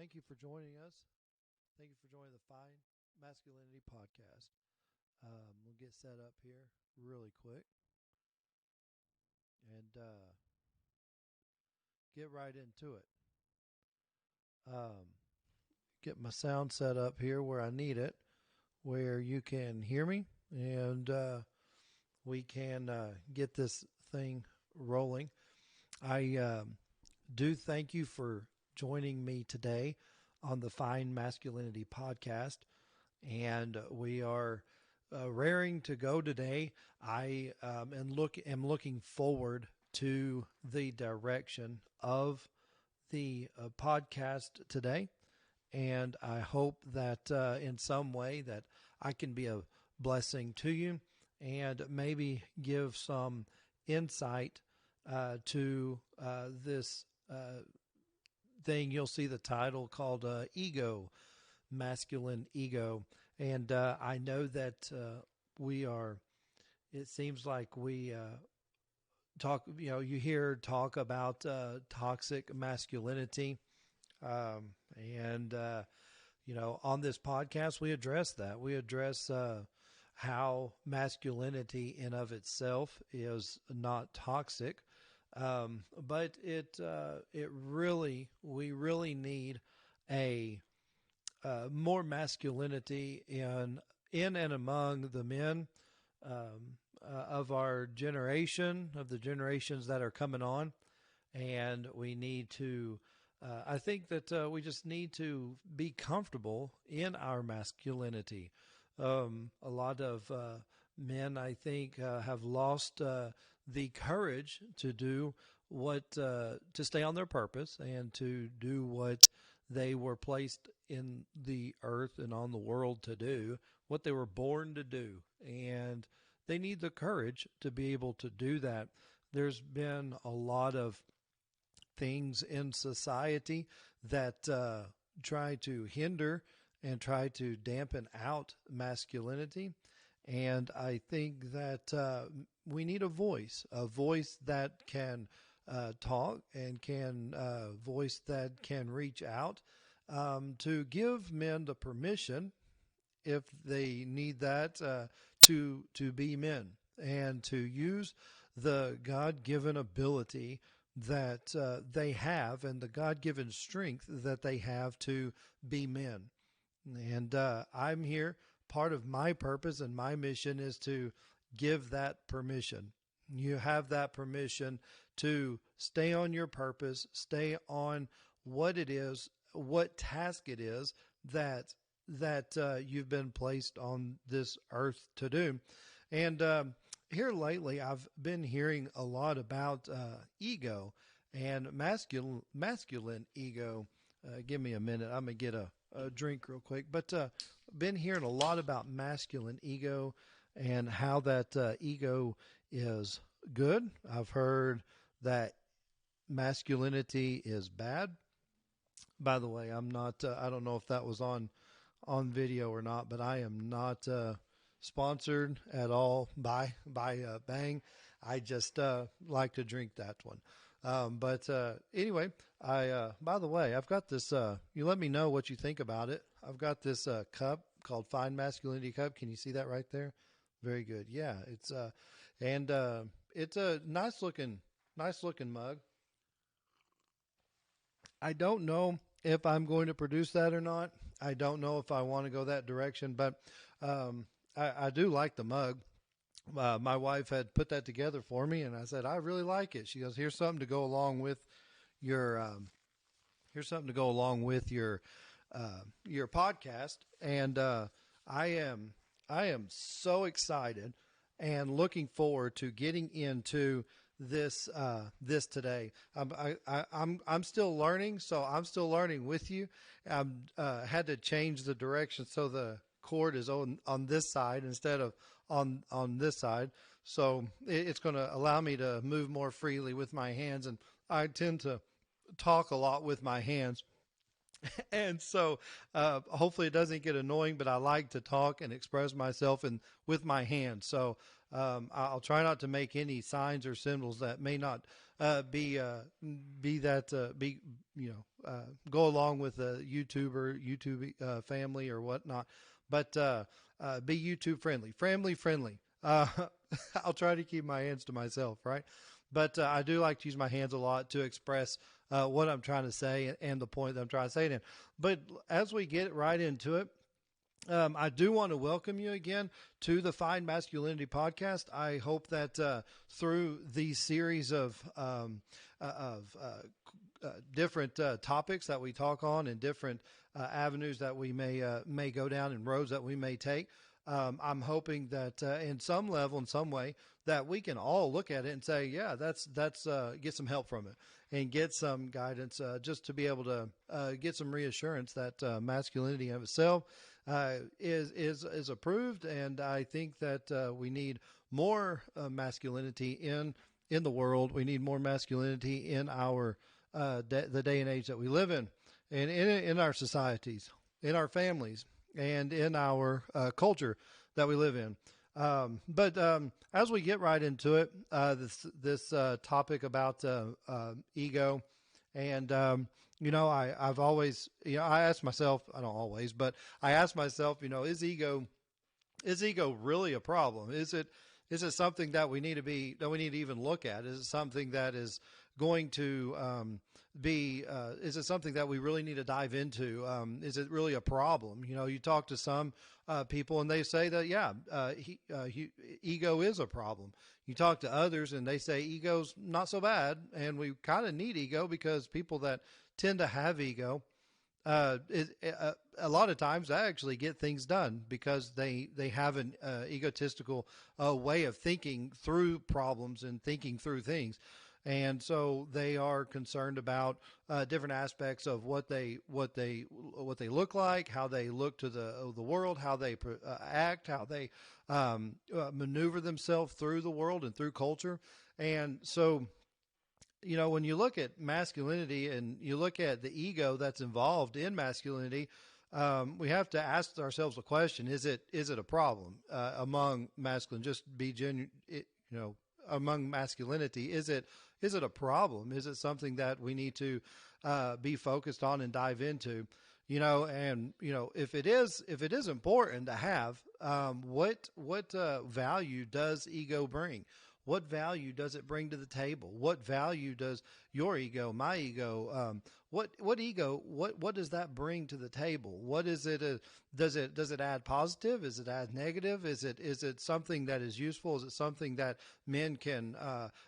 thank you for joining us. Thank you for joining the Fine Masculinity podcast. We'll get set up here really quick and get right into it. Get my sound set up here where I need it, where you can hear me, and we can get this thing rolling. I do thank you for joining me today on the Fine Masculinity podcast, and we are raring to go today. I am looking forward to the direction of the podcast today, and I hope that in some way that I can be a blessing to you and maybe give some insight to this thing. You'll see the title called Ego, Masculine Ego. And I know that it seems like we talk, you hear talk about toxic masculinity. And on this podcast, we address that. We address how masculinity in of itself is not toxic. But we really need a more masculinity in and among the men of our generation, of the generations that are coming on, and we need to. I think that we just need to be comfortable in our masculinity. A lot of men, I think, have lost the courage to do to stay on their purpose and to do what they were placed in the earth and on the world to do, what they were born to do. And they need the courage to be able to do that. There's been a lot of things in society that try to hinder and try to dampen out masculinity. And I think that we need a voice that can talk and voice that can reach out to give men the permission, if they need that, to be men and to use the God-given ability that they have and the God-given strength that they have to be men. And I'm here. Part of my purpose and my mission is to give that permission. You have that permission to stay on your purpose, stay on what it is, what task it is that you've been placed on this earth to do. And here lately, I've been hearing a lot about ego and masculine ego. Give me a minute. I'm going to get a drink real quick. But been hearing a lot about masculine ego and how that ego is good. I've heard that masculinity is bad. By the way, I'm not, I don't know if that was on video or not, but I am not sponsored at all by Bang. I just like to drink that one. But anyway, by the way, I've got this, you let me know what you think about it. I've got this cup called Fine Masculinity Cup. Can you see that right there? Very good. Yeah, it's it's a nice looking mug. I don't know if I'm going to produce that or not. I don't know if I want to go that direction, but I do like the mug. My wife had put that together for me, and I said, I really like it. She goes, here's something to go along with your your podcast. And I am so excited and looking forward to getting into this today. I'm still learning, so I'm still learning with you. Had to change the direction so the cord is on this side instead of on this side. So it's going to allow me to move more freely with my hands, and I tend to talk a lot with my hands. And so hopefully it doesn't get annoying, but I like to talk and express myself with my hands. So I'll try not to make any signs or symbols that may not be go along with the YouTube family or whatnot, but be YouTube friendly, family friendly. I'll try to keep my hands to myself, right? But I do like to use my hands a lot to express what I'm trying to say and the point that I'm trying to say it in. But as we get right into it, I do want to welcome you again to the Fine Masculinity podcast. I hope that through these series of different topics that we talk on and different avenues that we may go down and roads that we may take, I'm hoping that in some level, in some way, that we can all look at it and say, yeah, that's get some help from it and get some guidance, just to be able to get some reassurance that masculinity of itself is approved. And I think that we need more masculinity in the world. We need more masculinity in our the day and age that we live in, and in our societies, in our families, and in our culture that we live in. But as we get right into it, this topic about ego, and I've always, I ask myself, I don't always, but I ask myself, is ego really a problem? Is it something that we need to even look at? Is it something that is going to is it something that we really need to dive into? Is it really a problem? You talk to some people and they say that, ego is a problem. You talk to others and they say ego's not so bad. And we kind of need ego because people that tend to have ego, a lot of times they actually get things done because they have an egotistical way of thinking through problems and thinking through things. And so they are concerned about different aspects of what they look like, how they look to the world, how they act, how they maneuver themselves through the world and through culture. And so, when you look at masculinity and you look at the ego that's involved in masculinity, we have to ask ourselves a question: Is it a problem among masculine? Just be genuine, among masculinity. Is it a problem? Is it something that we need to be focused on and dive into? If it is important to have, what value does ego bring? What value does it bring to the table? What value does your ego, my ego, what ego, what does that bring to the table? What is it? Does it add positive? Is it add negative? Is it something that is useful? Is it something that men can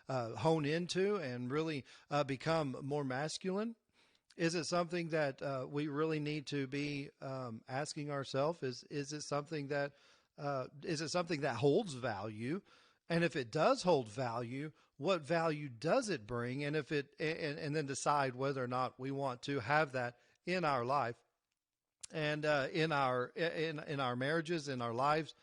hone into and really become more masculine? Is it something that we really need to be asking ourselves? Is it something that holds value? And if it does hold value, what value does it bring? And if and then decide whether or not we want to have that in our life and in our marriages, in our lives,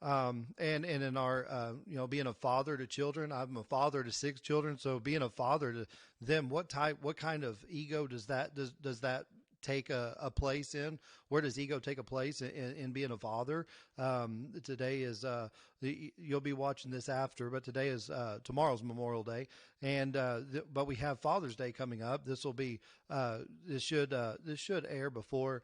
and in our being a father to children. I'm a father to 6 children, so being a father to them, what kind of ego does that take a place in? Where does ego take a place in being a father? Today is you'll be watching this after, but today is tomorrow's Memorial Day, and but we have Father's Day coming up. This will be this should air before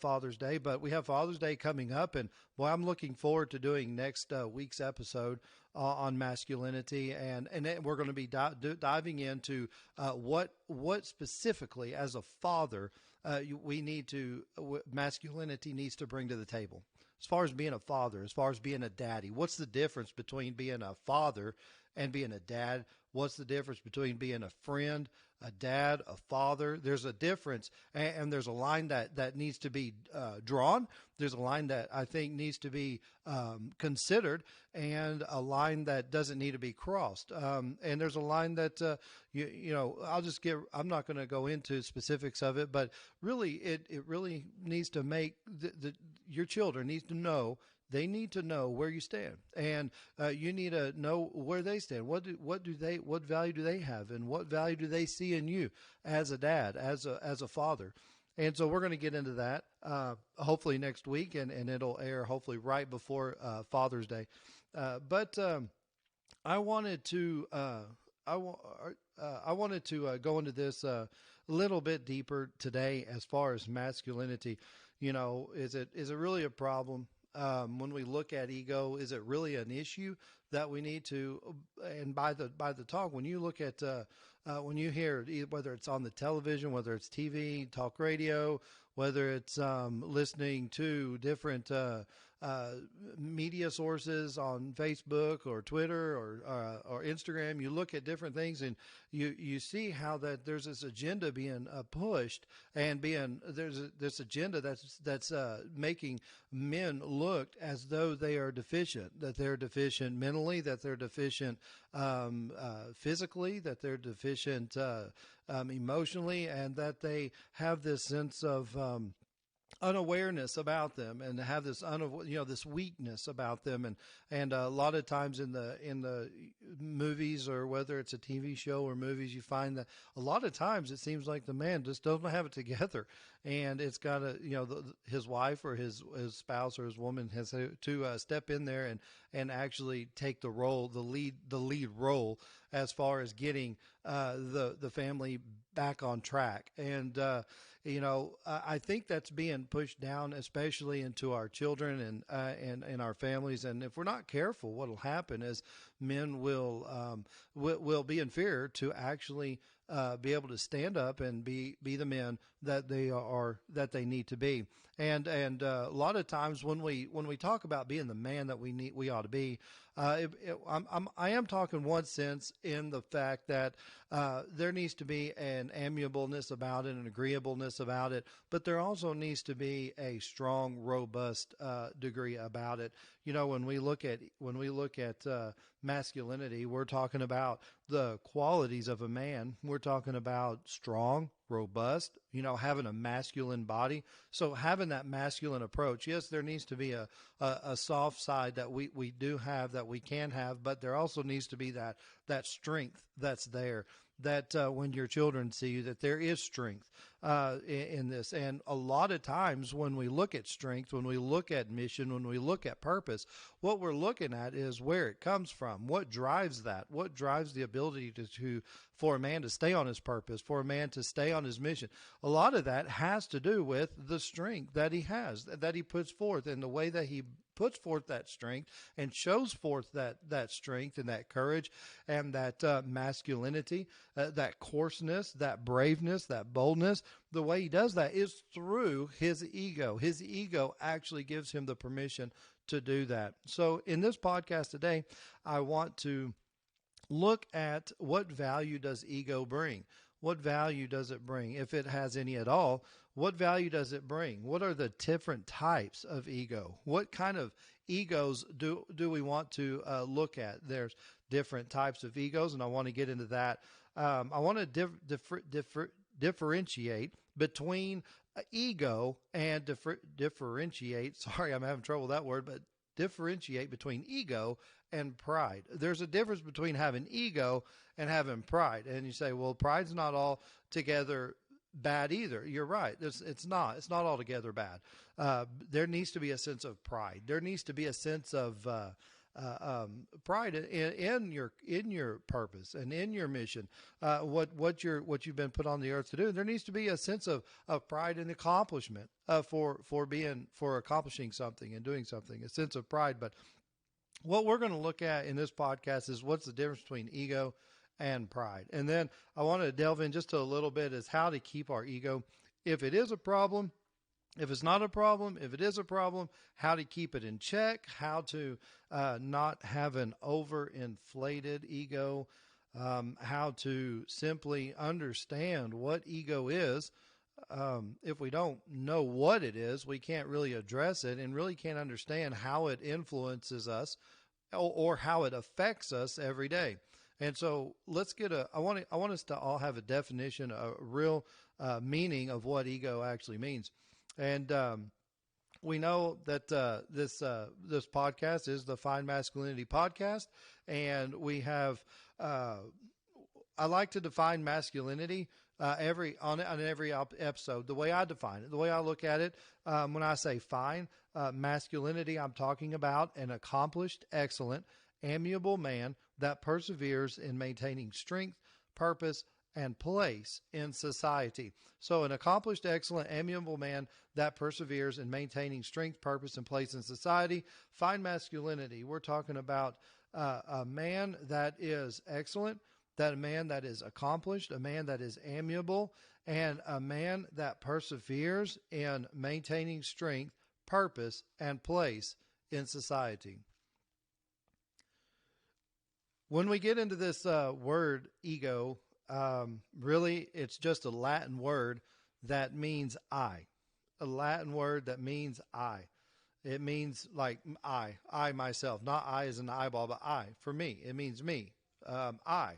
Father's Day, but we have Father's Day coming up, and boy, I'm looking forward to doing next week's episode on masculinity, and then we're going to be diving into what specifically as a father we need to masculinity needs to bring to the table. As far as being a father, as far as being a daddy, what's the difference between being a father and being a dad? What's the difference between being a friend, a dad, a father? There's a difference, and there's a line that needs to be drawn. There's a line that I think needs to be considered, and a line that doesn't need to be crossed. And there's a line that I'm not going to go into specifics of it, but really it really needs to make your children need to know. They need to know where you stand, and you need to know where they stand. What value do they have, and what value do they see in you as a dad, as a father? And so we're going to get into that hopefully next week, and it'll air hopefully right before Father's Day. But I wanted to I wanted to go into this a little bit deeper today as far as masculinity. Is it really a problem when we look at ego? Is it really an issue that we need to? And by the talk, when you look at when you hear whether it's on the television, whether it's TV, talk radio, whether it's listening to different uh, media sources on Facebook or Twitter or Instagram. You look at different things and you see how that there's this agenda being pushed and this agenda that's making men look as though they are deficient, that they're deficient mentally, that they're deficient physically, that they're deficient emotionally, and that they have this sense of unawareness about them and have this this weakness about them, and a lot of times in the movies, or whether it's a TV show or movies, you find that a lot of times it seems like the man just doesn't have it together, and it's got to his wife or his spouse or his woman has to step in there and actually take the lead role as far as getting the family back on track. And I think that's being pushed down, especially into our children and our families. And if we're not careful, what'll happen is men will be in fear to actually be able to stand up and be the men that they need to be. And a lot of times when we talk about being the man that we ought to be, I am talking one sense in the fact that there needs to be an amiableness about it, an agreeableness about it, but there also needs to be a strong, robust degree about it. When we look at masculinity, we're talking about the qualities of a man. We're talking about strong, robust, having a masculine body. So having that masculine approach, yes, there needs to be a soft side that we do have, that we can have, but there also needs to be that strength that's there, that when your children see you, that there is strength in this. And a lot of times when we look at strength, when we look at mission, when we look at purpose, what we're looking at is where it comes from. What drives that? What drives the ability for a man to stay on his purpose, for a man to stay on his mission? A lot of that has to do with the strength that he has, that he puts forth, and the way that he puts forth that strength and shows forth that strength and that courage and that masculinity, that coarseness, that braveness, that boldness. The way he does that is through his ego. His ego actually gives him the permission to do that. So in this podcast today, I want to look at what value does ego bring? What value does it bring? If it has any at all, what value does it bring? What are the different types of ego? What kind of egos do we want to look at? There's different types of egos, and I want to get into that. I want to differentiate between ego and differentiate. Sorry, I'm having trouble with that word, but differentiate between ego and pride. There's a difference between having ego and having pride. And you say, well, pride's not all together bad either. You're right. It's not altogether bad. There needs to be a sense of pride. There needs to be a sense of pride in your purpose and in your mission, what you've been put on the earth to do. There needs to be a sense of pride and accomplishment for accomplishing something and doing something. A sense of pride. But what we're going to look at in this podcast is what's the difference between ego and pride. And then I want to delve in just a little bit as how to keep our ego. If it is a problem, if it's not a problem, if it is a problem, how to keep it in check, how to not have an overinflated ego, how to simply understand what ego is. If we don't know what it is, we can't really address it and really can't understand how it influences us or how it affects us every day. And so I want us to all have a definition, a real meaning of what ego actually means. And we know that this podcast is the Fine Masculinity podcast, and we have. I like to define masculinity every episode. The way I define it, the way I look at it, when I say fine masculinity, I'm talking about an accomplished, excellent, amiable man that perseveres in maintaining strength, purpose, and place in society. So, an accomplished, excellent, amiable man that perseveres in maintaining strength, purpose, and place in society. Fine masculinity. We're talking about a man that is excellent, that a man that is accomplished, a man that is amiable, and a man that perseveres in maintaining strength, purpose, and place in society. When we get into this word ego, really it's just a Latin word that means I. A Latin word that means I. It means like I myself, not I as an eyeball, but I, for me. It means me. I.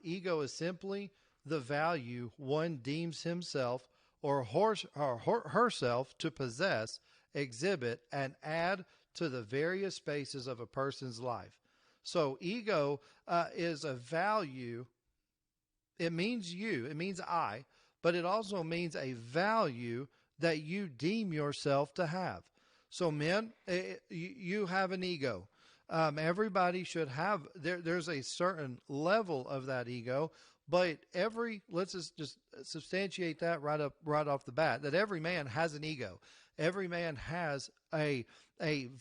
Ego is simply the value one deems himself or herself to possess, exhibit, and add to the various spaces of a person's life. So ego is a value. It means you, it means I, but it also means a value that you deem yourself to have. So men, you have an ego. Everybody should have, there's a certain level of that ego, but let's just substantiate that right off the bat, that every man has an ego. Every man has a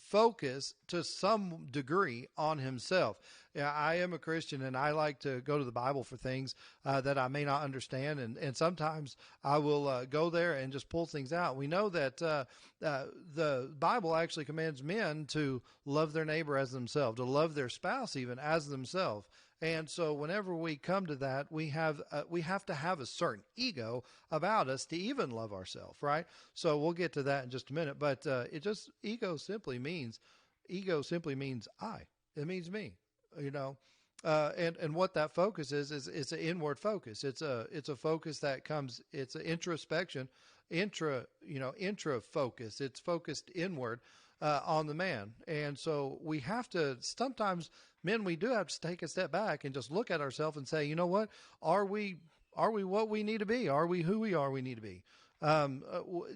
focus to some degree on himself. Yeah, I am a Christian and I like to go to the Bible for things that I may not understand. And sometimes I will go there and just pull things out. We know that the Bible actually commands men to love their neighbor as themselves, to love their spouse even as themselves. And so whenever we come to that, we have to have a certain ego about us to even love ourselves, right? So we'll get to that in just a minute. But ego simply means I. It means me, you know. And what that focus is it's an inward focus. It's a focus that comes. It's an introspection, intra focus. It's focused inward on the man. And so we have to sometimes. Men, we do have to take a step back and just look at ourselves and say, you know what? Are we what we need to be? Are we who we need to be?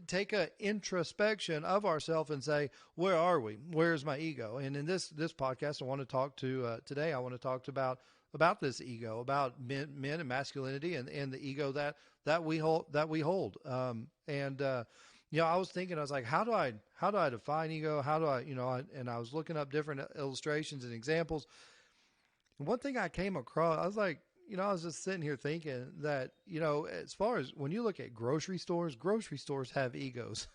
Take an introspection of ourselves and say, where are we? Where's my ego? And in this podcast, I want to talk today. I want to talk about this ego, about men and masculinity and the ego that we hold. I was thinking, I was like, how do I define ego? How do I, and I was looking up different illustrations and examples. And one thing I came across, I was like, I was just sitting here thinking that, as far as when you look at grocery stores have egos.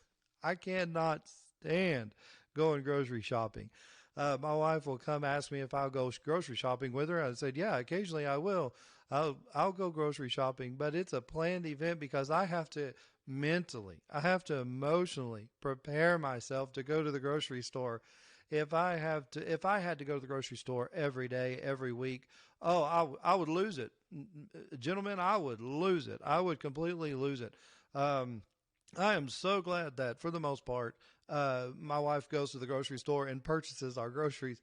I cannot stand going grocery shopping. My wife will come ask me if I'll go grocery shopping with her. I said, yeah, occasionally I will. I'll go grocery shopping, but it's a planned event because I have to emotionally prepare myself to go to the grocery store. If I had to go to the grocery store every day, every week, I would lose it. Gentlemen, I would lose it. I would completely lose it. I am so glad that for the most part, my wife goes to the grocery store and purchases our groceries.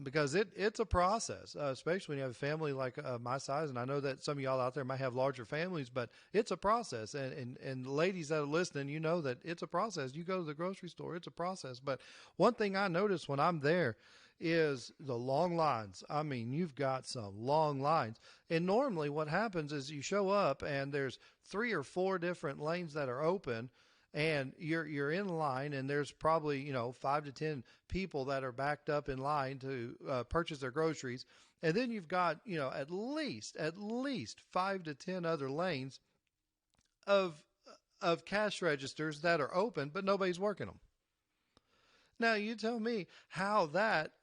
Because it's a process, especially when you have a family like my size. And I know that some of y'all out there might have larger families, but it's a process. And ladies that are listening, you know that it's a process. You go to the grocery store, it's a process. But one thing I notice when I'm there is the long lines. I mean, you've got some long lines. And normally what happens is you show up and there's 3 or 4 different lanes that are open. And you're in line, and there's probably 5 to 10 people that are backed up in line to purchase their groceries, and then you've got at least 5 to 10 other lanes of cash registers that are open, but nobody's working them. Now you tell me how that.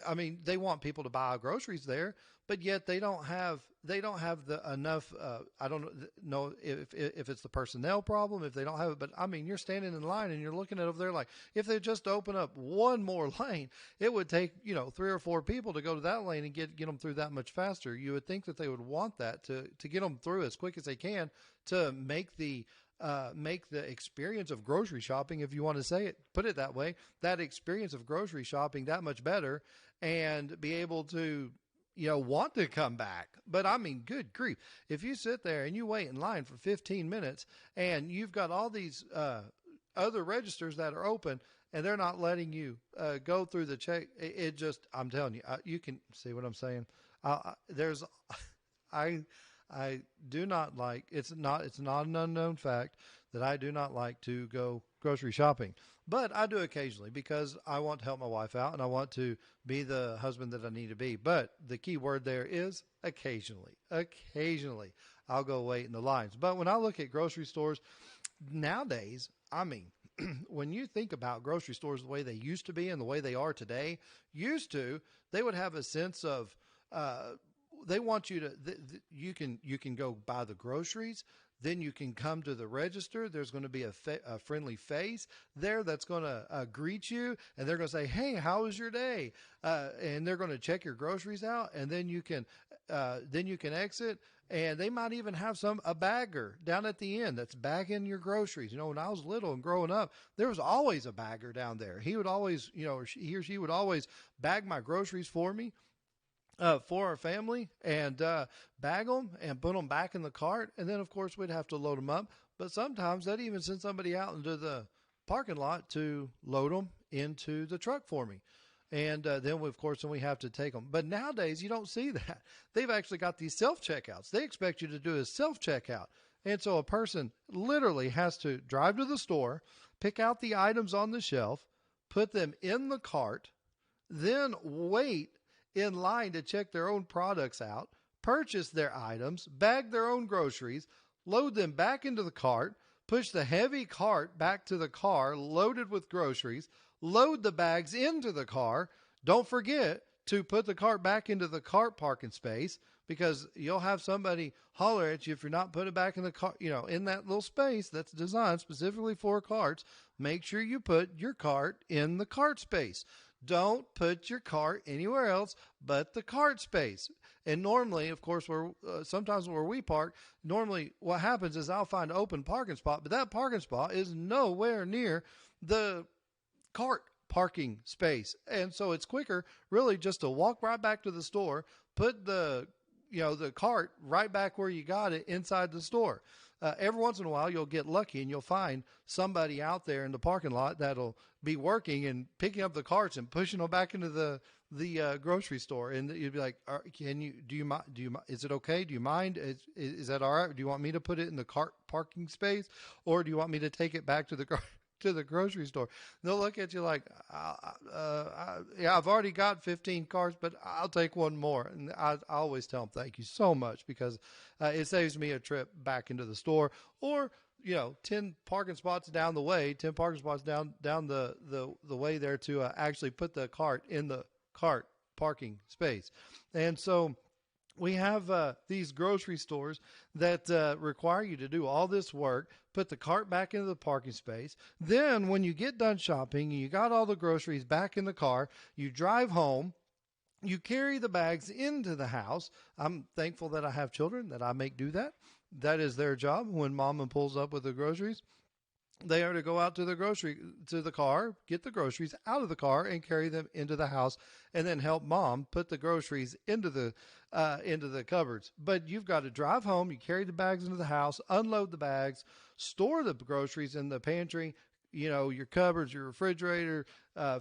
I mean, they want people to buy groceries there, but yet they don't have the enough. I don't know if it's the personnel problem, if they don't have it, but I mean, you're standing in line and you're looking at over there like, if they just open up one more lane, it would take 3 or 4 people to go to that lane and get them through that much faster. You would think that they would want that to get them through as quick as they can to make the experience of grocery shopping, if you want to put it that way, that experience of grocery shopping that much better, and be able to, want to come back. But I mean, good grief. If you sit there and you wait in line for 15 minutes and you've got all these other registers that are open and they're not letting you go through the check. It just, I'm telling you, you can see what I'm saying. There's, I, I do not like. It's not an unknown fact that I do not like to go grocery shopping, but I do occasionally because I want to help my wife out and I want to be the husband that I need to be. But the key word there is occasionally. Occasionally, I'll go wait in the lines. But when I look at grocery stores nowadays, I mean, when you think about grocery stores the way they used to be and the way they are today, they would have a sense of they want you to you can go buy the groceries, then you can come to the register. There's going to be a friendly face there that's going to greet you, and they're going to say, "Hey, how was your day?" And they're going to check your groceries out, and then you can exit. And they might even have a bagger down at the end that's bagging your groceries. You know, when I was little and growing up, there was always a bagger down there. He would always, he or she would always bag my groceries for me, for our family, and bag them and put them back in the cart. And then, of course, we'd have to load them up. But sometimes they'd even send somebody out into the parking lot to load them into the truck for me. And then, of course, we have to take them. But nowadays, you don't see that. They've actually got these self-checkouts. They expect you to do a self-checkout. And so a person literally has to drive to the store, pick out the items on the shelf, put them in the cart, then wait in line to check their own products out, purchase their items, bag their own groceries, load them back into the cart, push the heavy cart back to the car loaded with groceries, load the bags into the car. Don't forget to put the cart back into the cart parking space, because you'll have somebody holler at you if you're not putting it back in the car, in that little space that's designed specifically for carts. Make sure you put your cart in the cart space. Don't put your cart anywhere else but the cart space. And normally, of course, sometimes where we park, normally what happens is I'll find an open parking spot, but that parking spot is nowhere near the cart parking space. And so it's quicker really just to walk right back to the store, put the cart right back where you got it inside the store. Every once in a while, you'll get lucky and you'll find somebody out there in the parking lot that'll be working and picking up the carts and pushing them back into the grocery store. And you'd be like, do you mind? Is it okay? Do you mind? Is that all right? Do you want me to put it in the cart parking space, or do you want me to take it back to the grocery store? They'll look at you like, yeah, I've already got 15 carts, but I'll take one more. And I always tell them thank you so much, because it saves me a trip back into the store, or 10 parking spots down the way, 10 parking spots down the way there to actually put the cart in the cart parking space. And so we have these grocery stores that require you to do all this work, put the cart back into the parking space. Then when you get done shopping, you got all the groceries back in the car, you drive home, you carry the bags into the house. I'm thankful that I have children that I make do that. That is their job. When mama pulls up with the groceries, they are to go out to the car, get the groceries out of the car and carry them into the house, and then help mom put the groceries into the cupboards. But you've got to drive home, you carry the bags into the house, unload the bags, store the groceries in the pantry, your cupboards, your refrigerator,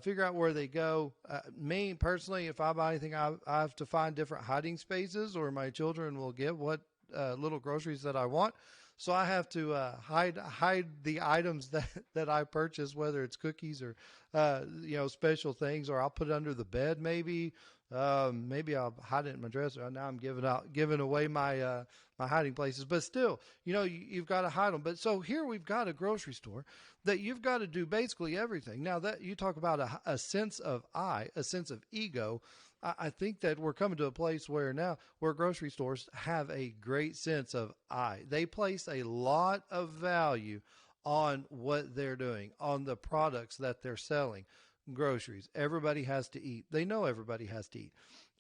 figure out where they go. Me personally, if I buy anything, I have to find different hiding spaces, or my children will get what little groceries that I want. So I have to hide the items that I purchase, whether it's cookies or special things, or I'll put it under the bed maybe. Maybe I'll hide it in my dresser. Now I'm giving away my my hiding places, but still, you've got to hide them. But so here we've got a grocery store that you've got to do basically everything. Now that you talk about a sense of a sense of ego, I think that we're coming to a place where grocery stores have a great sense of They place a lot of value on what they're doing, on the products that they're selling. Groceries. Everybody has to eat. They know everybody has to eat.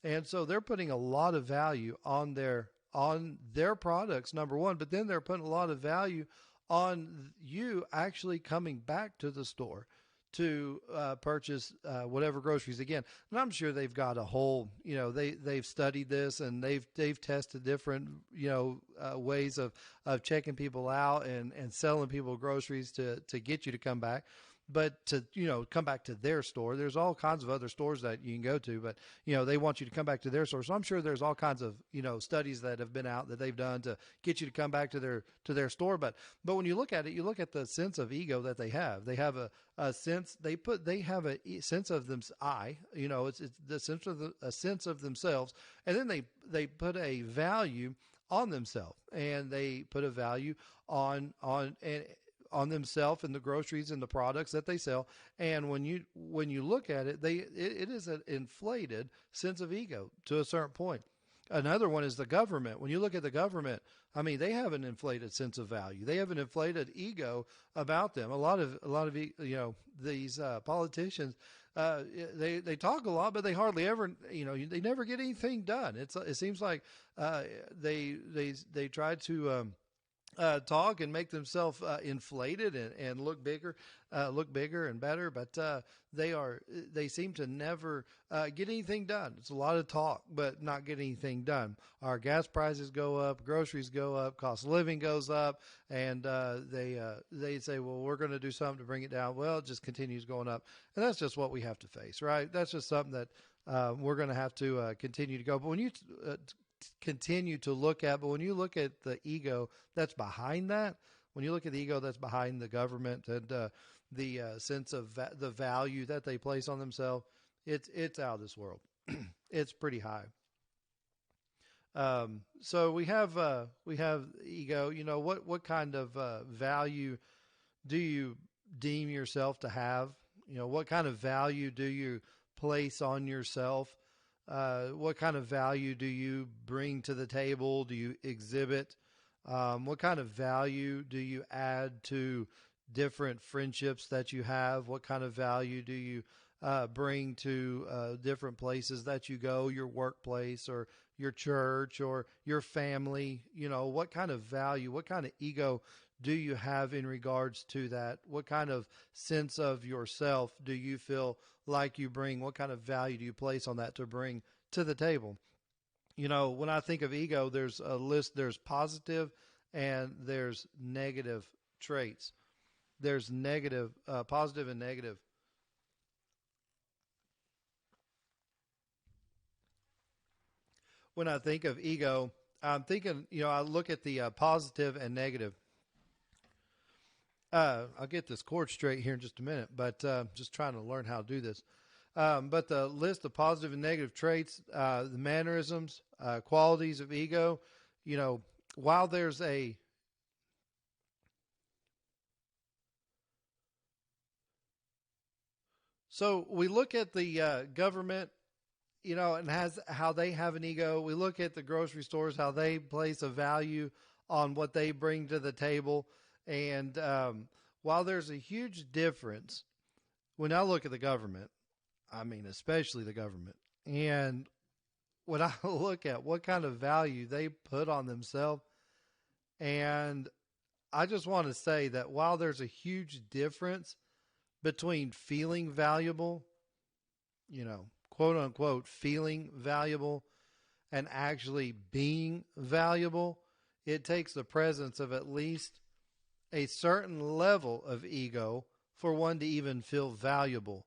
And so they're putting a lot of value on their products, number one, but then they're putting a lot of value on you actually coming back to the store to purchase whatever groceries again. And I'm sure they've got a whole, they've studied this, and they've tested different, ways of checking people out and selling people groceries to get you to come back. but to, come back to their store. There's all kinds of other stores that you can go to, but they want you to come back to their store. So I'm sure there's all kinds of studies that have been out that they've done to get you to come back to their store. But when you look at it, you look at the sense of ego that they have. They have a sense. They have a sense of them. It's the sense of a sense of themselves, and then they put a value on themselves, and they put a value on themselves and the groceries and the products that they sell. And when you look at it, it is an inflated sense of ego to a certain point. Another one is the government. When you look at the government, I mean, they have an inflated sense of value. They have an inflated ego about them. A lot of these politicians, they talk a lot, but they hardly ever, they never get anything done. It seems like they try to talk and make themselves inflated and look bigger and better, but they seem to never get anything done. It's a lot of talk, but not get anything done. Our gas prices go up, groceries go up, cost of living goes up, and they say, well, we're going to do something to bring it down. Well, it just continues going up, and that's just what we have to face, right? That's just something that we're going to have to continue to go. But when you continue to look at, but when you look at the ego that's behind that, when you look at the ego that's behind the government and the sense of the value that they place on themselves, it's out of this world. It's pretty high. So we have ego. What kind of value do you deem yourself to have? What kind of value do you place on yourself? What kind of value do you bring to the table? Do you exhibit? What kind of value do you add to different friendships that you have? What kind of value do you bring to different places that you go, your workplace or your church or your family? What kind of value, what kind of ego do you have in regards to that? What kind of sense of yourself do you feel like you bring? What kind of value do you place on that to bring to the table? When I think of ego, there's a list. There's positive and there's negative traits. There's positive and negative. When I think of ego, I'm thinking, I look at the positive and negative. I'll get this chord straight here in just a minute, but just trying to learn how to do this. But the list of positive and negative traits, the mannerisms, qualities of ego, while there's so we look at the government, and has how they have an ego. We look at the grocery stores, how they place a value on what they bring to the table. And while there's a huge difference, when I look at the government, I mean, especially the government, and when I look at what kind of value they put on themselves, and I just want to say that while there's a huge difference between feeling valuable, quote unquote, feeling valuable and actually being valuable, it takes the presence of at least a certain level of ego for one to even feel valuable.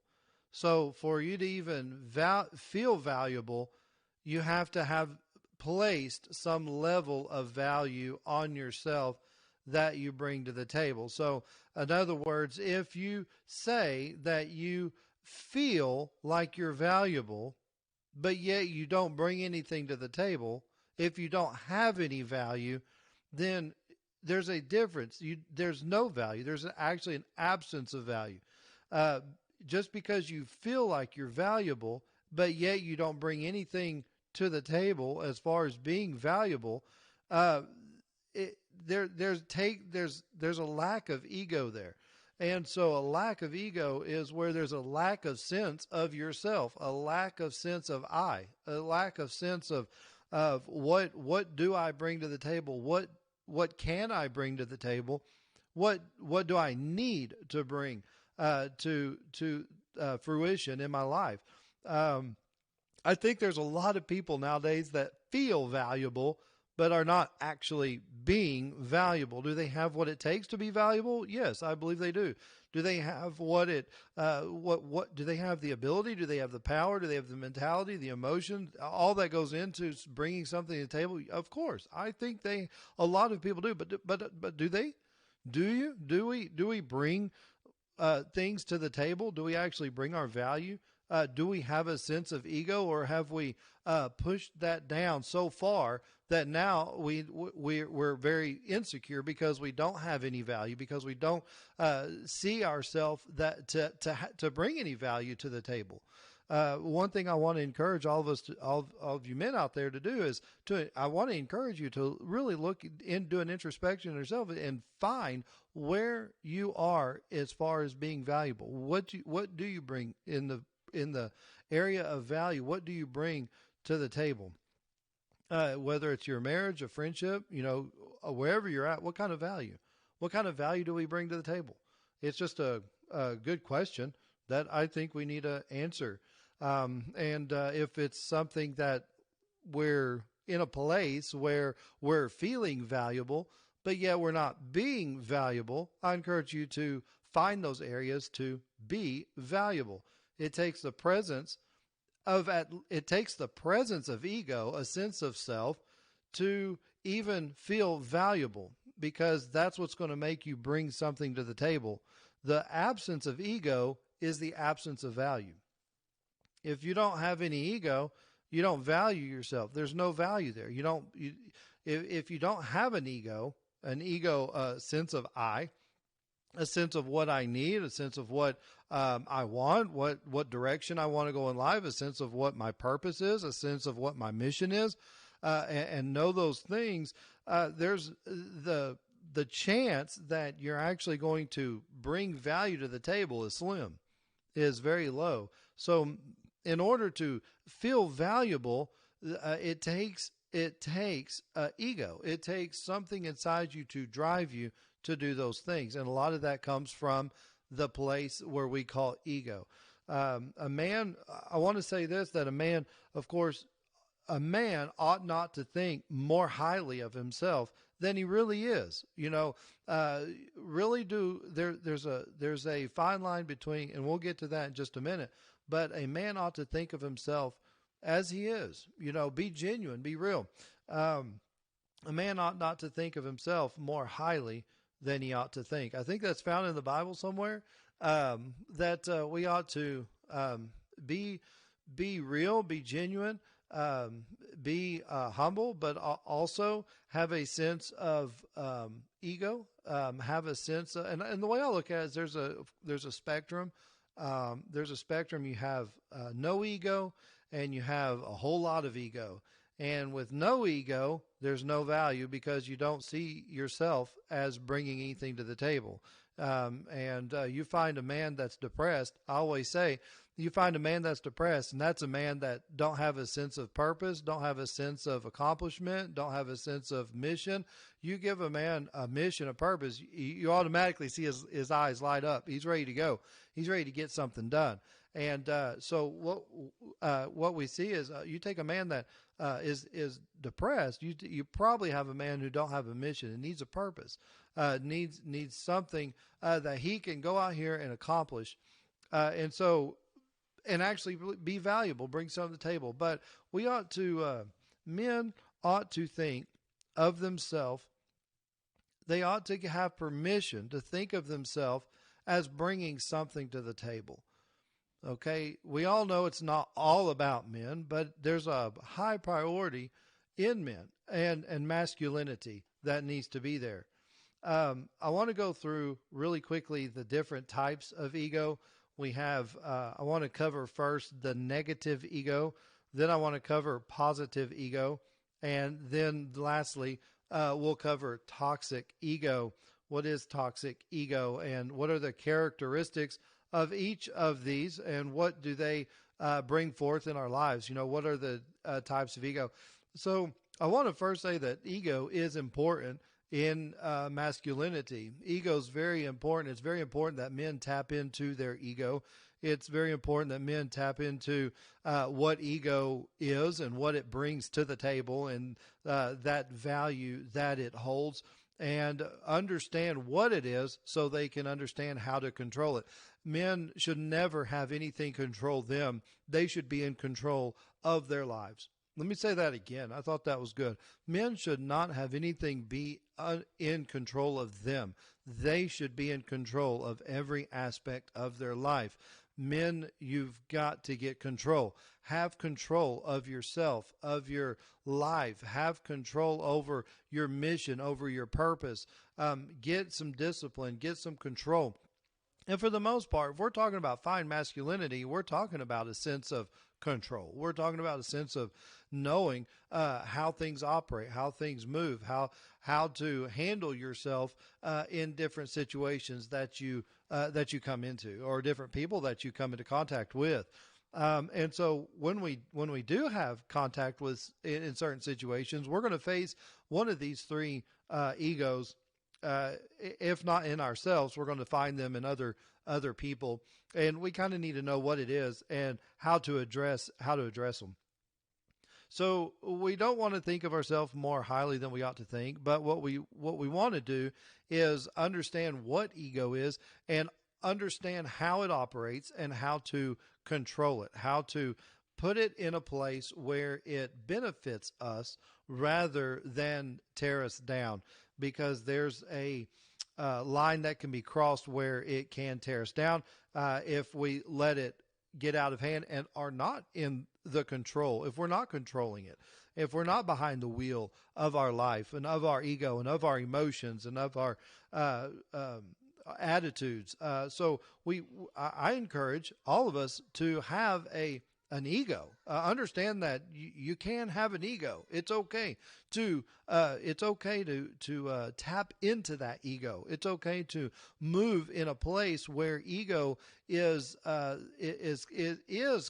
So for you to even feel valuable, you have to have placed some level of value on yourself that you bring to the table. So in other words, if you say that you feel like you're valuable, but yet you don't bring anything to the table, if you don't have any value, then there's a difference. There's no value. There's actually an absence of value. Just because you feel like you're valuable, but yet you don't bring anything to the table as far as being valuable, there's a lack of ego there. And so a lack of ego is where there's a lack of sense of yourself, a lack of sense of I, a lack of sense of what do I bring to the table? What can I bring to the table? What do I need to bring to fruition in my life? I think there's a lot of people nowadays that feel valuable, but are not actually being valuable. Do they have what it takes to be valuable? Yes, I believe they do. Do they have what do they have the ability? Do they have the power? Do they have the mentality, the emotion? All that goes into bringing something to the table? Of course, I think a lot of people do, but do they? Do you? Do we bring things to the table? Do we actually bring our value? Do we have a sense of ego, or have we pushed that down so far that now we're very insecure because we don't have any value, because we don't see ourselves that to bring any value to the table? One thing I want to encourage all of us, all of you men out there, to do is I want to encourage you to really look and do an introspection of yourself and find where you are as far as being valuable. What do you bring in the area of value? What do you bring to the table? Whether it's your marriage, a friendship, wherever you're at, what kind of value? What kind of value do we bring to the table? It's just a good question that I think we need to answer. And if it's something that we're in a place where we're feeling valuable, but yet we're not being valuable, I encourage you to find those areas to be valuable. It takes the presence of ego, a sense of self, to even feel valuable, because that's what's going to make you bring something to the table. The absence of ego is the absence of value. If you don't have any ego, you don't value yourself. There's no value there. If you don't have an ego sense of I, a sense of what I need, a sense of what I want, what direction I want to go in life, a sense of what my purpose is, a sense of what my mission is, and know those things, there's the chance that you're actually going to bring value to the table is very low. So in order to feel valuable, it takes ego. It takes something inside you to drive you to do those things. And a lot of that comes from the place where we call ego. I want to say this, that a man ought not to think more highly of himself than he really is. There's a fine line between, and we'll get to that in just a minute, but a man ought to think of himself as he is. Be genuine, be real. A man ought not to think of himself more highly than he ought to think. I think that's found in the Bible somewhere, that we ought to be real, be genuine, be humble, but also have a sense of ego, have a sense of, and the way I look at it is there's a spectrum. There's a spectrum. You have no ego, and you have a whole lot of ego. And with no ego, there's no value, because you don't see yourself as bringing anything to the table. You find a man that's depressed. I always say, you find a man that's depressed, and that's a man that don't have a sense of purpose, don't have a sense of accomplishment, don't have a sense of mission. You give a man a mission, a purpose, you automatically see his eyes light up. He's ready to go. He's ready to get something done. And so what we see is, you take a man that is depressed. You probably have a man who don't have a mission and needs a purpose, needs something that he can go out here and accomplish, and actually be valuable, bring something to the table. But men ought to think of themselves. They ought to have permission to think of themselves as bringing something to the table. Okay, we all know it's not all about men, but there's a high priority in men and masculinity that needs to be there. I want to go through really quickly the different types of ego. We have, I want to cover first the negative ego, then I want to cover positive ego, and then lastly, we'll cover toxic ego. What is toxic ego, and what are the characteristics of each of these, and what do they bring forth in our lives? What are the types of ego? So I want to first say that ego is important in masculinity. Ego is very important. It's very important that men tap into their ego. it's very important that men tap into what ego is and what it brings to the table, and that value that it holds, and understand what it is so they can understand how to control it. Men should never have anything control them. They should be in control of their lives. Let me say that again. I thought that was good. Men should not have anything be in control of them. They should be in control of every aspect of their life. Men, you've got to get control. Have control of yourself, of your life. Have control over your mission, over your purpose. Get some discipline. Get some control. And for the most part, if we're talking about fine masculinity, we're talking about a sense of control. We're talking about a sense of knowing how things operate, how things move, how to handle yourself in different situations that you come into, or different people that you come into contact with. And so when we do have contact with in certain situations, we're going to face one of these three egos. If not in ourselves, we're going to find them in other people, and we kind of need to know what it is and how to address them. So we don't want to think of ourselves more highly than we ought to think, but what we want to do is understand what ego is and understand how it operates and how to control it, how to put it in a place where it benefits us rather than tear us down, because there's a line that can be crossed where it can tear us down if we let it get out of hand and are not in the control, if we're not controlling it, if we're not behind the wheel of our life and of our ego and of our emotions and of our attitudes. So I encourage all of us to have an ego. Understand that you can have an ego. It's okay to tap into that ego. It's okay to move in a place where ego is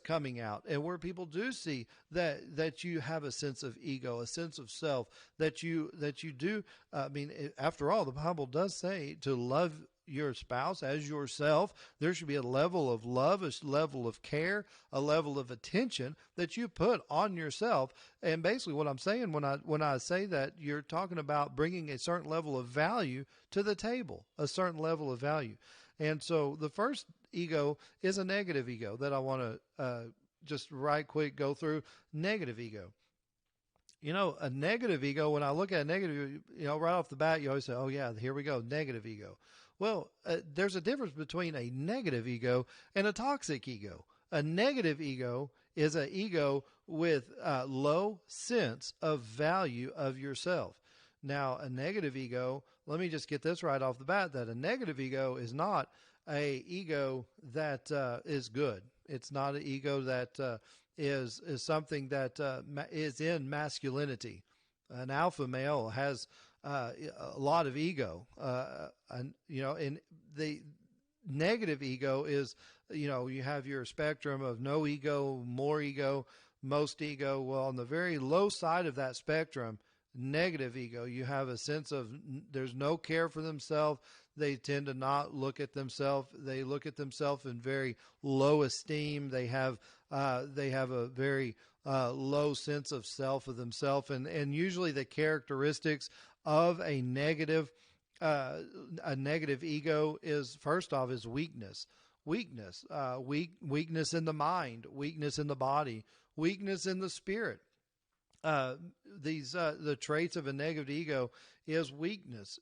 coming out, and where people do see that you have a sense of ego, a sense of self, that you do. I mean, after all, the Bible does say to love your spouse as yourself. There should be a level of love, a level of care, a level of attention that you put on yourself. And basically what I'm saying when I say that, you're talking about bringing a certain level of value to the table, a certain level of value. And so the first ego is a negative ego that I want to just right quick go through. Negative ego. You know, a negative ego, when I look at a negative, right off the bat, you always say, oh yeah, here we go, negative ego. Well, there's a difference between a negative ego and a toxic ego. A negative ego is an ego with a low sense of value of yourself. Now, a negative ego, let me just get this right off the bat, that a negative ego is not a ego that is good. It's not an ego that is something that is in masculinity. An alpha male has a lot of ego, and the negative ego is, you have your spectrum of no ego, more ego, most ego. Well, on the very low side of that spectrum, negative ego, you have a sense of there's no care for themselves. They tend to not look at themselves. They look at themselves in very low esteem. They have a very low sense of self of themselves, and usually the characteristics of a negative ego is, first off, is weakness, weakness in the mind, weakness in the body, weakness in the spirit. The traits of a negative ego is weakness,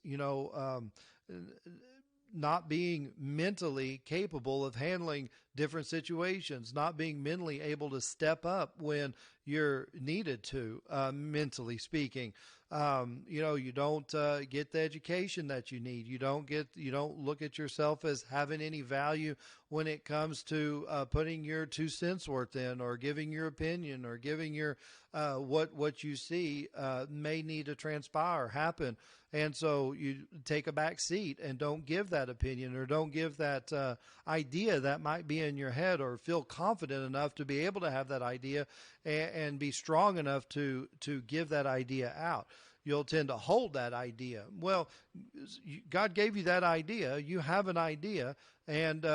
not being mentally capable of handling different situations, not being mentally able to step up when you're needed to, mentally speaking. You don't get the education that you need. You don't look at yourself as having any value when it comes to putting your 2 cents worth in, or giving your opinion, or giving your what you see may need to transpire, happen. And so you take a back seat and don't give that opinion, or don't give that idea that might be in your head, or feel confident enough to be able to have that idea and be strong enough to give that idea out. You'll tend to hold that idea. Well, God gave you that idea. You have an idea, and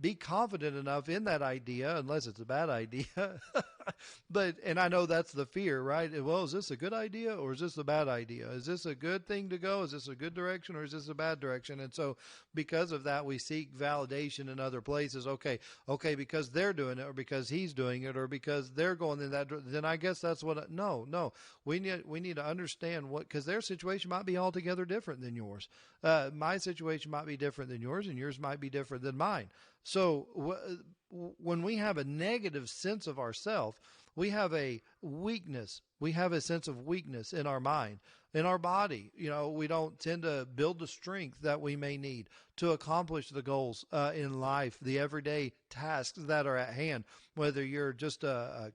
be confident enough in that idea, unless it's a bad idea. And I know that's the fear, right? Well, is this a good idea or is this a bad idea? Is this a good thing to go? Is this a good direction or is this a bad direction? And so because of that, we seek validation in other places. Okay, because they're doing it or because he's doing it or because they're going in that, then I guess that's what, no. We need to understand because their situation might be altogether different than yours. My situation might be different than yours and yours might be different than mine. So when we have a negative sense of ourself, we have a weakness. We have a sense of weakness in our mind, in our body. We don't tend to build the strength that we may need to accomplish the goals in life, the everyday tasks that are at hand, whether you're just a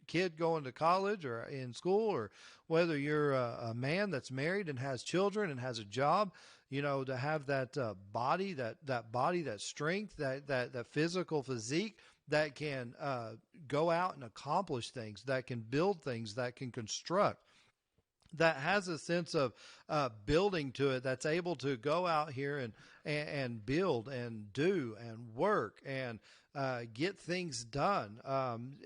kid going to college or in school, or whether you're a man that's married and has children and has a job. To have that body, that strength, that physical physique that can go out and accomplish things, that can build things, that can construct, that has a sense of building to it, that's able to go out here and build and do and work and get things done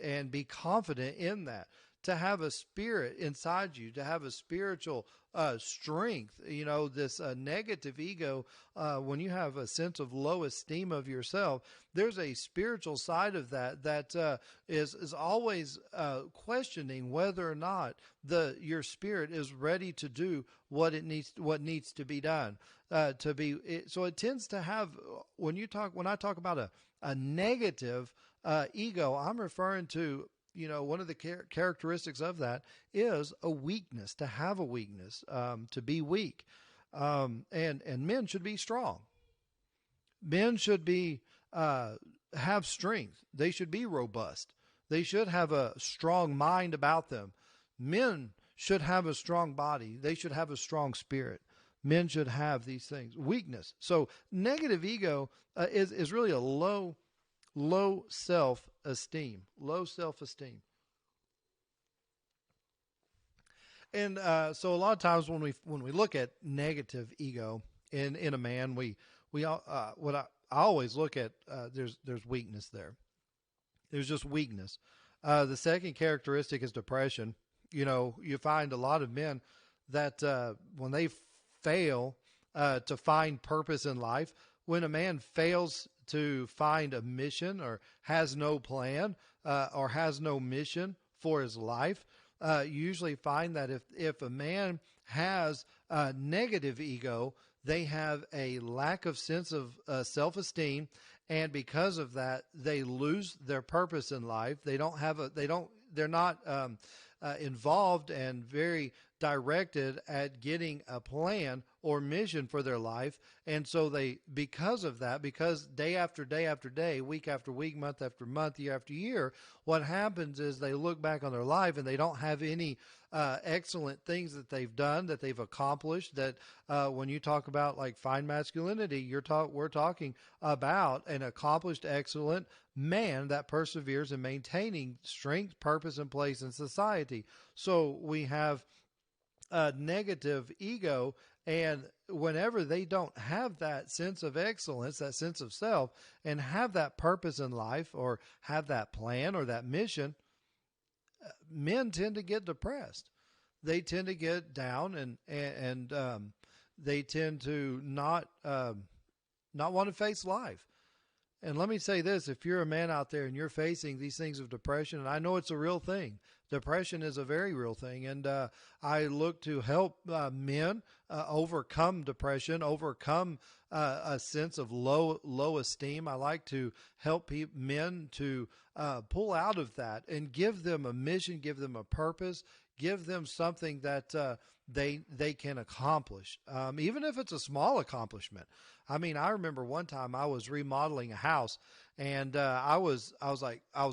and be confident in that. To have a spirit inside you, to have a spiritual strength, this negative ego, when you have a sense of low esteem of yourself, there's a spiritual side of that is always questioning whether or not your spirit is ready to do what needs to be done. So it tends to have, when I talk about a negative ego, I'm referring to, one of the characteristics of that is a weakness, to have a weakness, to be weak. And men should be strong. Men should have strength. They should be robust. They should have a strong mind about them. Men should have a strong body. They should have a strong spirit. Men should have these things. Weakness. So negative ego is really a low self-esteem. Low self-esteem. And so a lot of times when we look at negative ego in a man, I always look at there's weakness there. There's just weakness. The second characteristic is depression. You find a lot of men that when they fail to find purpose in life, when a man fails to find a mission or has no plan or has no mission for his life, you usually find that if a man has a negative ego, they have a lack of sense of self-esteem, and because of that, they lose their purpose in life. They're not involved and very directed at getting a plan or mission for their life. And so because day after day after day, week after week, month after month, year after year, what happens is they look back on their life and they don't have any excellent things that they've done, that they've accomplished, that when you talk about like fine masculinity, we're talking about an accomplished, excellent man that perseveres in maintaining strength, purpose, and place in society. So we have a negative ego, and whenever they don't have that sense of excellence, that sense of self, and have that purpose in life or have that plan or that mission, men tend to get depressed. They tend to get down and they tend to not want to face life. And let me say this, if you're a man out there and you're facing these things of depression, and I know it's a real thing, depression is a very real thing, and I look to help men overcome depression, overcome a sense of low esteem. I like to help men to pull out of that and give them a mission, give them a purpose, give them something that they can accomplish, even if it's a small accomplishment. I mean, I remember one time I was remodeling a house, and I was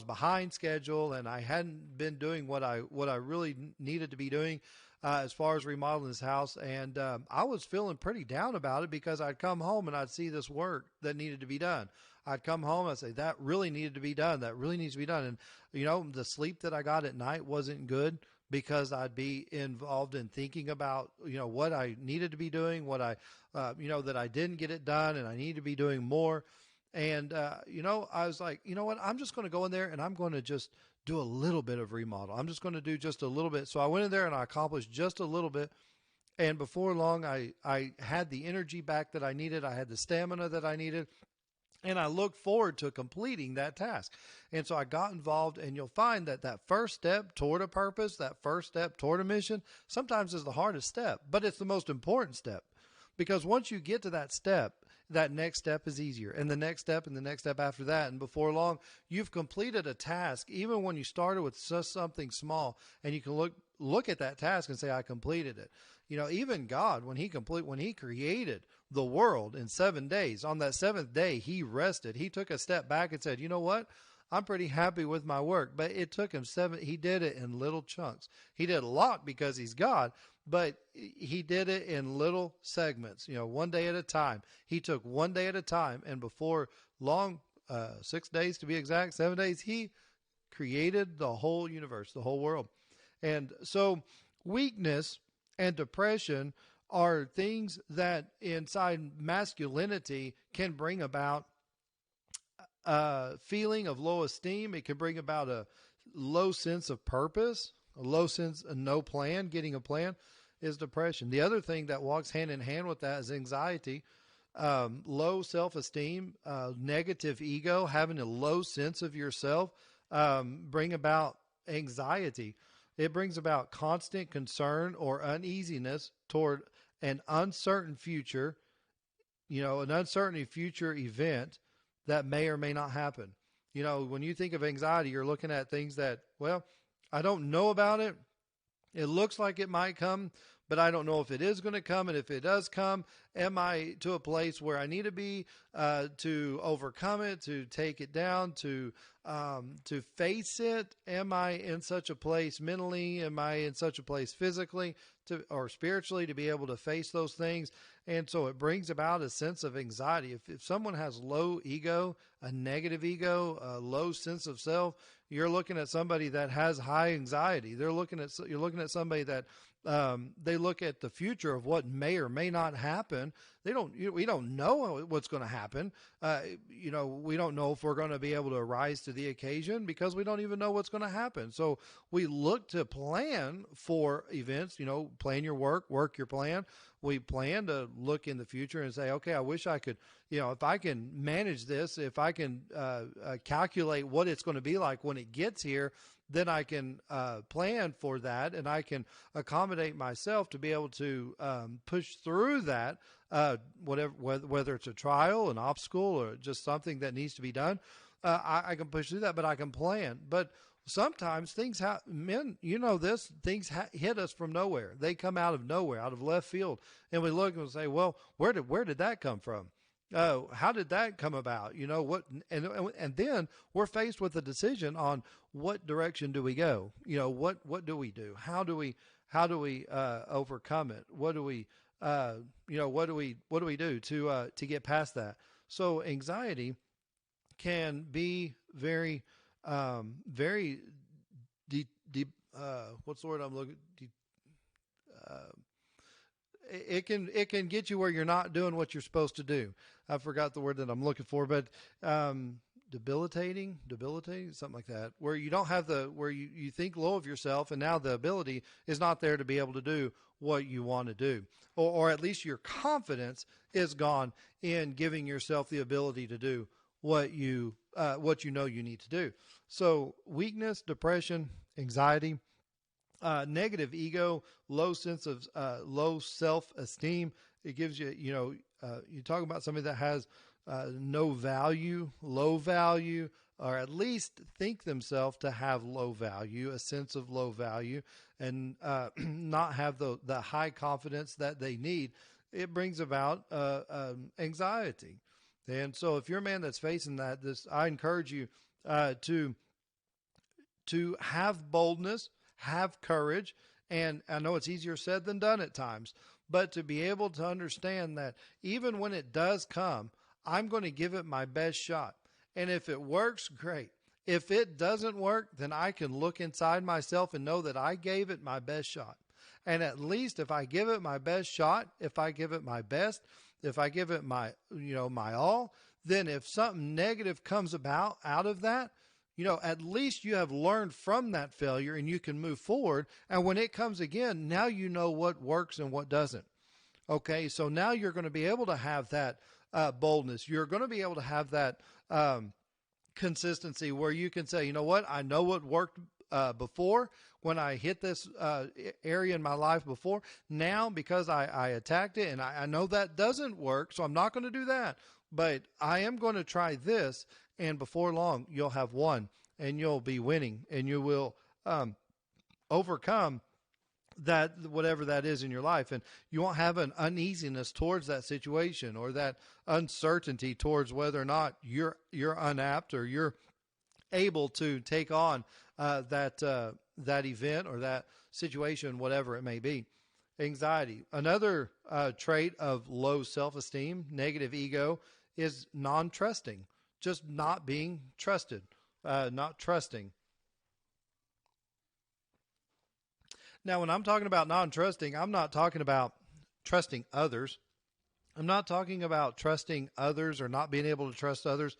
behind schedule, and I hadn't been doing what I really needed to be doing as far as remodeling this house, and I was feeling pretty down about it because I'd come home and I'd see this work that needed to be done. I'd come home and I'd say, that really needed to be done. That really needs to be done. And, the sleep that I got at night wasn't good because I'd be involved in thinking about, what I needed to be doing, what that I didn't get it done and I need to be doing more. And, I was like, you know what? I'm just going to go in there and I'm going to just do a little bit of remodel. I'm just going to do just a little bit. So I went in there and I accomplished just a little bit. And before long, I had the energy back that I needed. I had the stamina that I needed. And I look forward to completing that task. And so I got involved, and you'll find that that first step toward a purpose, that first step toward a mission, sometimes is the hardest step, but it's the most important step. Because once you get to that step, that next step is easier, and the next step, and the next step after that. And before long, you've completed a task, even when you started with just something small, and you can look at that task and say, I completed it. Even God, when he created the world in 7 days, on that seventh day, he rested. He took a step back and said, you know what? I'm pretty happy with my work. But it took him he did it in little chunks. He did a lot because he's God, but he did it in little segments, one day at a time. He took one day at a time. And before long, 6 days to be exact, 7 days, he created the whole universe, the whole world. And so weakness and depression are things that inside masculinity can bring about a feeling of low esteem. It can bring about a low sense of purpose, a low sense of no plan. Getting a plan is depression. The other thing that walks hand in hand with that is anxiety, low self-esteem, negative ego, having a low sense of yourself, bring about anxiety. It brings about constant concern or uneasiness toward an uncertain future, an uncertain future event that may or may not happen. When you think of anxiety, you're looking at things that, well, I don't know about it. It looks like it might come, but I don't know if it is going to come. And if it does come, am I to a place where I need to be to overcome it, to take it down, to face it? Am I in such a place mentally? Am I in such a place physically or spiritually to be able to face those things? And so it brings about a sense of anxiety. If someone has low ego, a negative ego, a low sense of self, you're looking at somebody that has high anxiety. You're looking at somebody that they look at the future of what may or may not happen. We don't know what's going to happen. We don't know if we're going to be able to rise to the occasion because we don't even know what's going to happen. So we look to plan for events, plan your work your plan. We plan to look in the future and say, okay, I wish I could, if I can manage this, if I can calculate what it's going to be like when it gets here, then I can plan for that, and I can accommodate myself to be able to push through that, whether it's a trial, an obstacle, or just something that needs to be done. I can push through that, but I can plan. But sometimes things men, things hit us from nowhere. They come out of nowhere, out of left field, and we look and say, well, where did that come from? How did that come about? What, and then we're faced with a decision on what direction do we go? What do we do? How do we overcome it? What do we do to get past that? So anxiety can be very, very deep. What's the word I'm looking? It can get you where you're not doing what you're supposed to do. I forgot the word that I'm looking for, but debilitating, something like that, where you don't have where you think low of yourself, and now the ability is not there to be able to do what you want to do, or at least your confidence is gone in giving yourself the ability to do what you you need to do. So weakness, depression, anxiety, negative ego, low sense of low self-esteem. It gives you, you talk about somebody that has no value, low value, or at least think themselves to have low value, a sense of low value, and not have the high confidence that they need. It brings about anxiety. And so if you're a man that's facing that, I encourage you to have boldness, have courage. And I know it's easier said than done at times, but to be able to understand that even when it does come, I'm going to give it my best shot. And if it works, great. If it doesn't work, then I can look inside myself and know that I gave it my best shot. And at least if I give it my best shot, if I give it my best, if I give it my, my all, then if something negative comes about out of that, at least you have learned from that failure and you can move forward. And when it comes again, now you know what works and what doesn't. Okay, so now you're going to be able to have that boldness. You're going to be able to have that consistency where you can say, you know what, I know what worked before when I hit this area in my life before. Now, because I attacked it and I know that doesn't work, so I'm not going to do that. But I am going to try this, and before long, you'll have won, and you'll be winning, and you will overcome that, whatever that is in your life, and you won't have an uneasiness towards that situation or that uncertainty towards whether or not you're unapt or you're able to take on that event or that situation, whatever it may be. Anxiety, another trait of low self-esteem, negative ego, is non-trusting, just not being trusted, not trusting. Now, when I'm talking about non-trusting, I'm not talking about trusting others. I'm not talking about trusting others or not being able to trust others.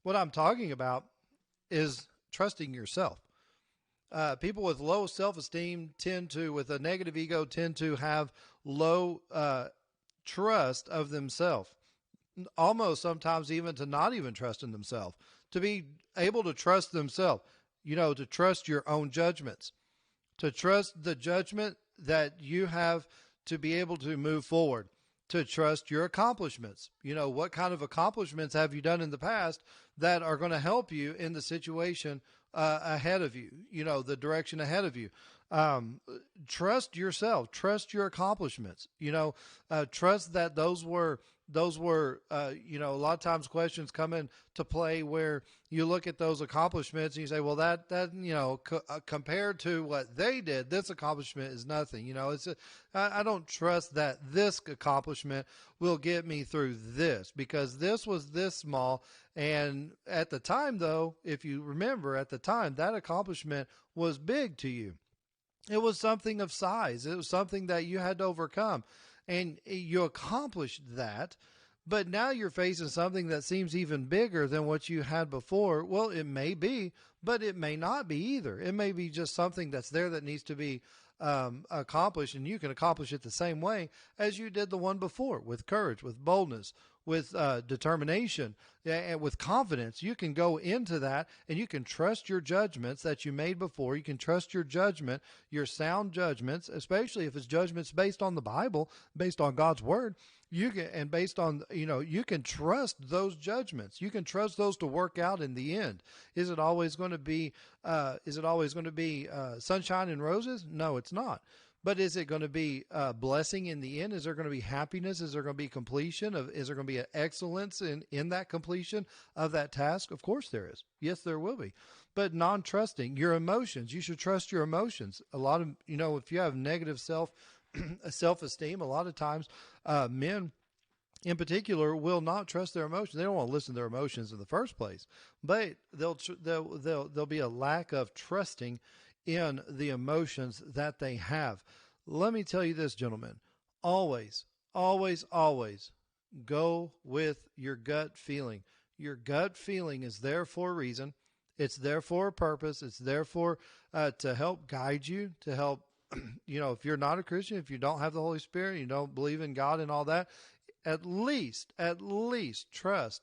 What I'm talking about is trusting yourself. People with low self-esteem with a negative ego, tend to have low trust of themselves. Almost sometimes even to not even trust in themselves. To be able to trust themselves, to trust your own judgments. To trust the judgment that you have to be able to move forward, to trust your accomplishments. What kind of accomplishments have you done in the past that are going to help you in the situation ahead of you, the direction ahead of you. Trust yourself, trust your accomplishments, trust that those were, a lot of times questions come into play where you look at those accomplishments and you say, well, that compared to what they did, this accomplishment is nothing. I don't trust that this accomplishment will get me through this because this was this small. And at the time, though, if you remember at the time, that accomplishment was big to you. It was something of size. It was something that you had to overcome. And you accomplished that, but now you're facing something that seems even bigger than what you had before. Well, it may be, but it may not be either. It may be just something that's there that needs to be accomplished, and you can accomplish it the same way as you did the one before, with courage, with boldness, with determination, and with confidence. You can go into that and you can trust your judgments that you made before. You can trust your judgment, your sound judgments, especially if it's judgments based on the Bible, based on God's word. You can, and based on, you can trust those judgments. You can trust those to work out in the end. Is it always going to be, sunshine and roses? No, it's not. But is it going to be blessing in the end? Is there going to be happiness? Is there going to be completion? Is there going to be an excellence in that completion of that task? Of course there is. Yes, there will be. But non-trusting, your emotions, you should trust your emotions. A lot of, if you have negative self-esteem, a lot of times men in particular will not trust their emotions. They don't want to listen to their emotions in the first place. But there'll be a lack of trusting in the emotions that they have. Let me tell you this, gentlemen, always, always, always go with your gut feeling. Your gut feeling is there for a reason. It's there for a purpose. It's there for to help guide you, to help, if you're not a Christian, if you don't have the Holy Spirit, you don't believe in God and all that, at least trust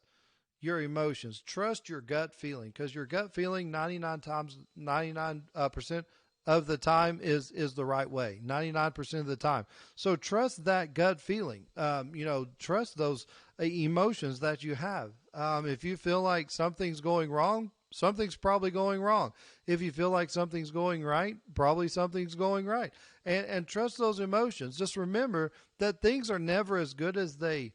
your emotions. Trust your gut feeling, because your gut feeling 99% of the time is the right way, 99% of the time. So trust that gut feeling. Trust those emotions that you have. If you feel like something's going wrong, something's probably going wrong. If you feel like something's going right, probably something's going right. And trust those emotions. Just remember that things are never as good as they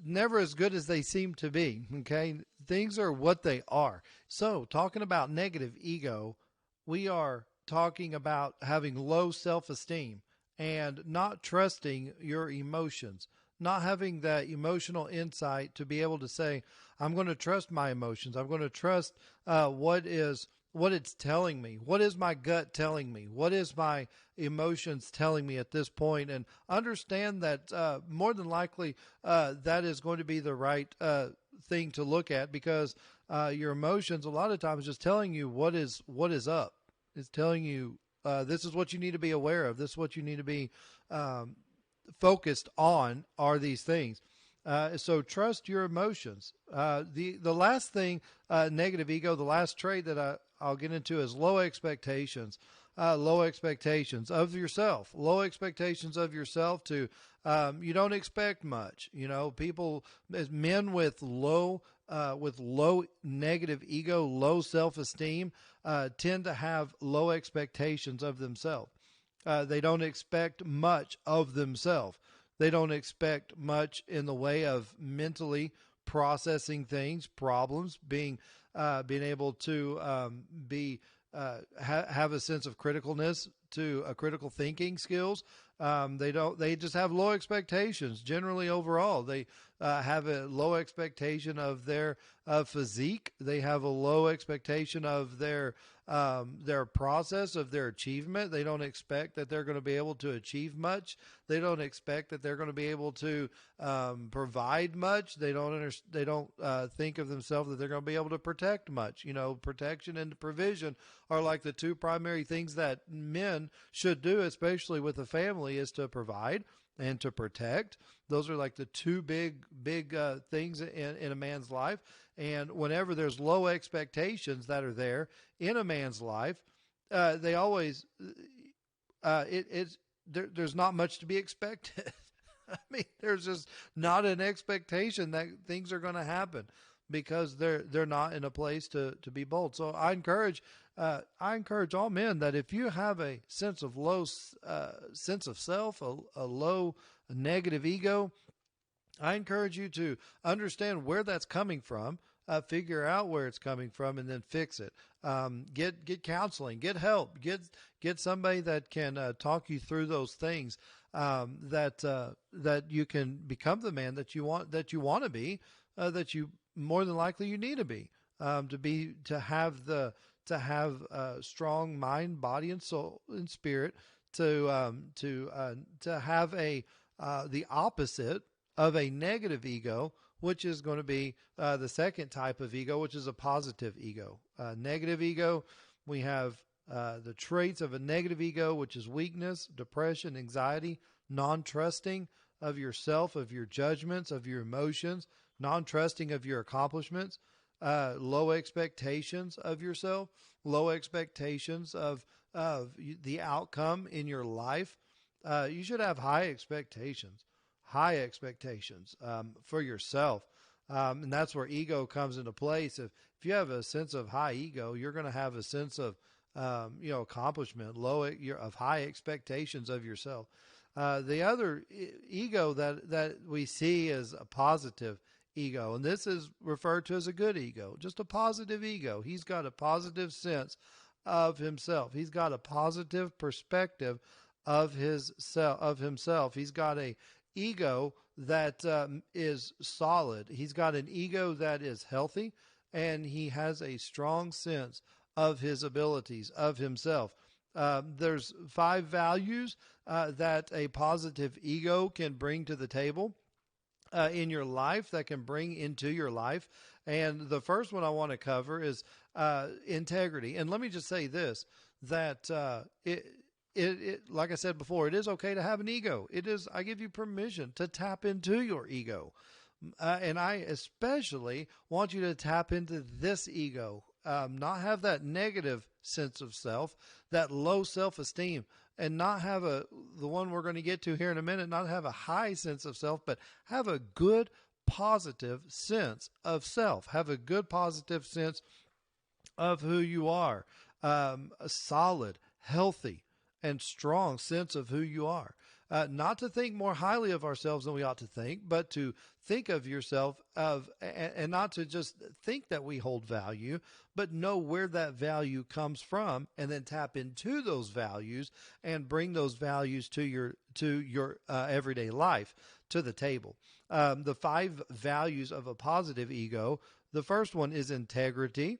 never as good as they seem to be. Okay. Things are what they are. So talking about negative ego, we are talking about having low self-esteem and not trusting your emotions, not having that emotional insight to be able to say, I'm going to trust my emotions. I'm going to trust what is what it's telling me. What is my gut telling me? What is my emotions telling me at this point? And understand that more than likely that is going to be the right thing to look at, because your emotions a lot of times just telling you what is up. It's telling you this is what you need to be aware of. This is what you need to be focused on, are these things. So trust your emotions. The last thing, negative ego, the last trait that I'll get into is low expectations. Low expectations of yourself. Low expectations of yourself to you don't expect much. People, as men with low negative ego, low self-esteem, tend to have low expectations of themselves. They don't expect much of themselves. They don't expect much in the way of mentally processing things, problems, being able to have a sense of criticalness, to critical thinking skills. They just have low expectations generally overall. They have a low expectation of their physique. They have a low expectation of their process, of their achievement. They don't expect that they're going to be able to achieve much. They don't expect that they're going to be able to provide much. They don't think of themselves that they're going to be able to protect much. Protection and provision are like the two primary things that men should do, especially with a family, is to provide and to protect. Those are like the two big things in a man's life. And whenever there's low expectations that are there in a man's life, they always there's not much to be expected. I mean, there's just not an expectation that things are going to happen, because they're not in a place to be bold. So I encourage all men that if you have a sense of low sense of self, a low negative ego, I encourage you to understand where that's coming from, figure out where it's coming from, and then fix it. Get counseling, get help, get somebody that can talk you through those things, that you can become the man that you want to be, that you more than likely you need to be, to have strong mind, body, and soul and spirit, to have the opposite of a negative ego, which is going to be the second type of ego, which is a positive ego. Negative ego, we have the traits of a negative ego, which is weakness, depression, anxiety, non-trusting of yourself, of your judgments, of your emotions, non-trusting of your accomplishments, low expectations of yourself, low expectations of the outcome in your life. You should have high expectations for yourself. And that's where ego comes into place. If you have a sense of high ego, you're going to have a sense of accomplishment, of high expectations of yourself. The other ego that we see is a positive ego, and this is referred to as a good ego, just a positive ego. He's got a positive sense of himself. He's got a positive perspective of himself. He's got a ego that is solid. He's got an ego that is healthy, and he has a strong sense of his abilities, of himself. There's 5 values that a positive ego can bring to the table in your life, that can bring into your life. And the first one I want to cover is integrity. And let me just say this, that it like I said before, it is okay to have an ego. I give you permission to tap into your ego. And I especially want you to tap into this ego, not have that negative sense of self, that low self-esteem, and not have the one we're going to get to here in a minute, not have a high sense of self, but have a good, positive sense of self. Have a good, positive sense of who you are, a solid, healthy, and strong sense of who you are. Not to think more highly of ourselves than we ought to think, but to think of yourself and not to just think that we hold value, but know where that value comes from, and then tap into those values and bring those values to your everyday life, to the table. The 5 values of a positive ego. The first one is integrity.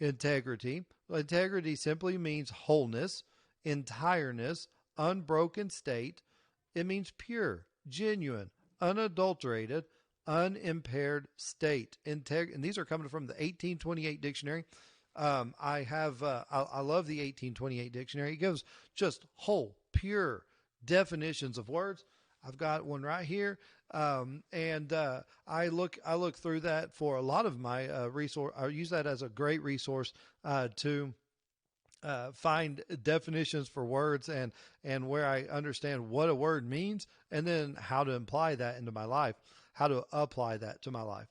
integrity. Integrity simply means wholeness, entireness, unbroken state. It means pure, genuine, unadulterated, unimpaired state. And these are coming from the 1828 dictionary. I love the 1828 dictionary. It gives just whole, pure definitions of words. I've got one right here, and I look through that for a lot of my resource. I use that as a great resource to find definitions for words and where I understand what a word means, and then how to apply that into my life, how to apply that to my life.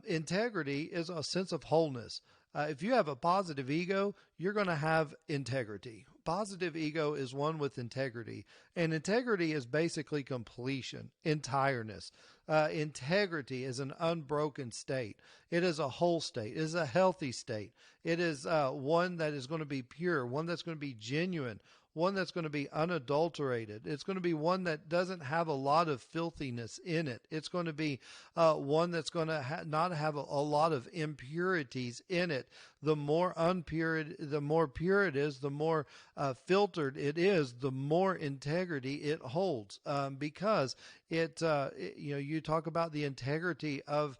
Integrity is a sense of wholeness. If you have a positive ego, you're going to have integrity. Positive ego is one with integrity, and integrity is basically completion, entireness. Integrity is an unbroken state. It is a whole state. It is a healthy state. It is one that is going to be pure, one that's going to be genuine, one that's going to be unadulterated. It's going to be one that doesn't have a lot of filthiness in it. It's going to be one that's going to not have a lot of impurities in it. The more the more pure it is, the more filtered it is, the more integrity it holds. Because you talk about the integrity of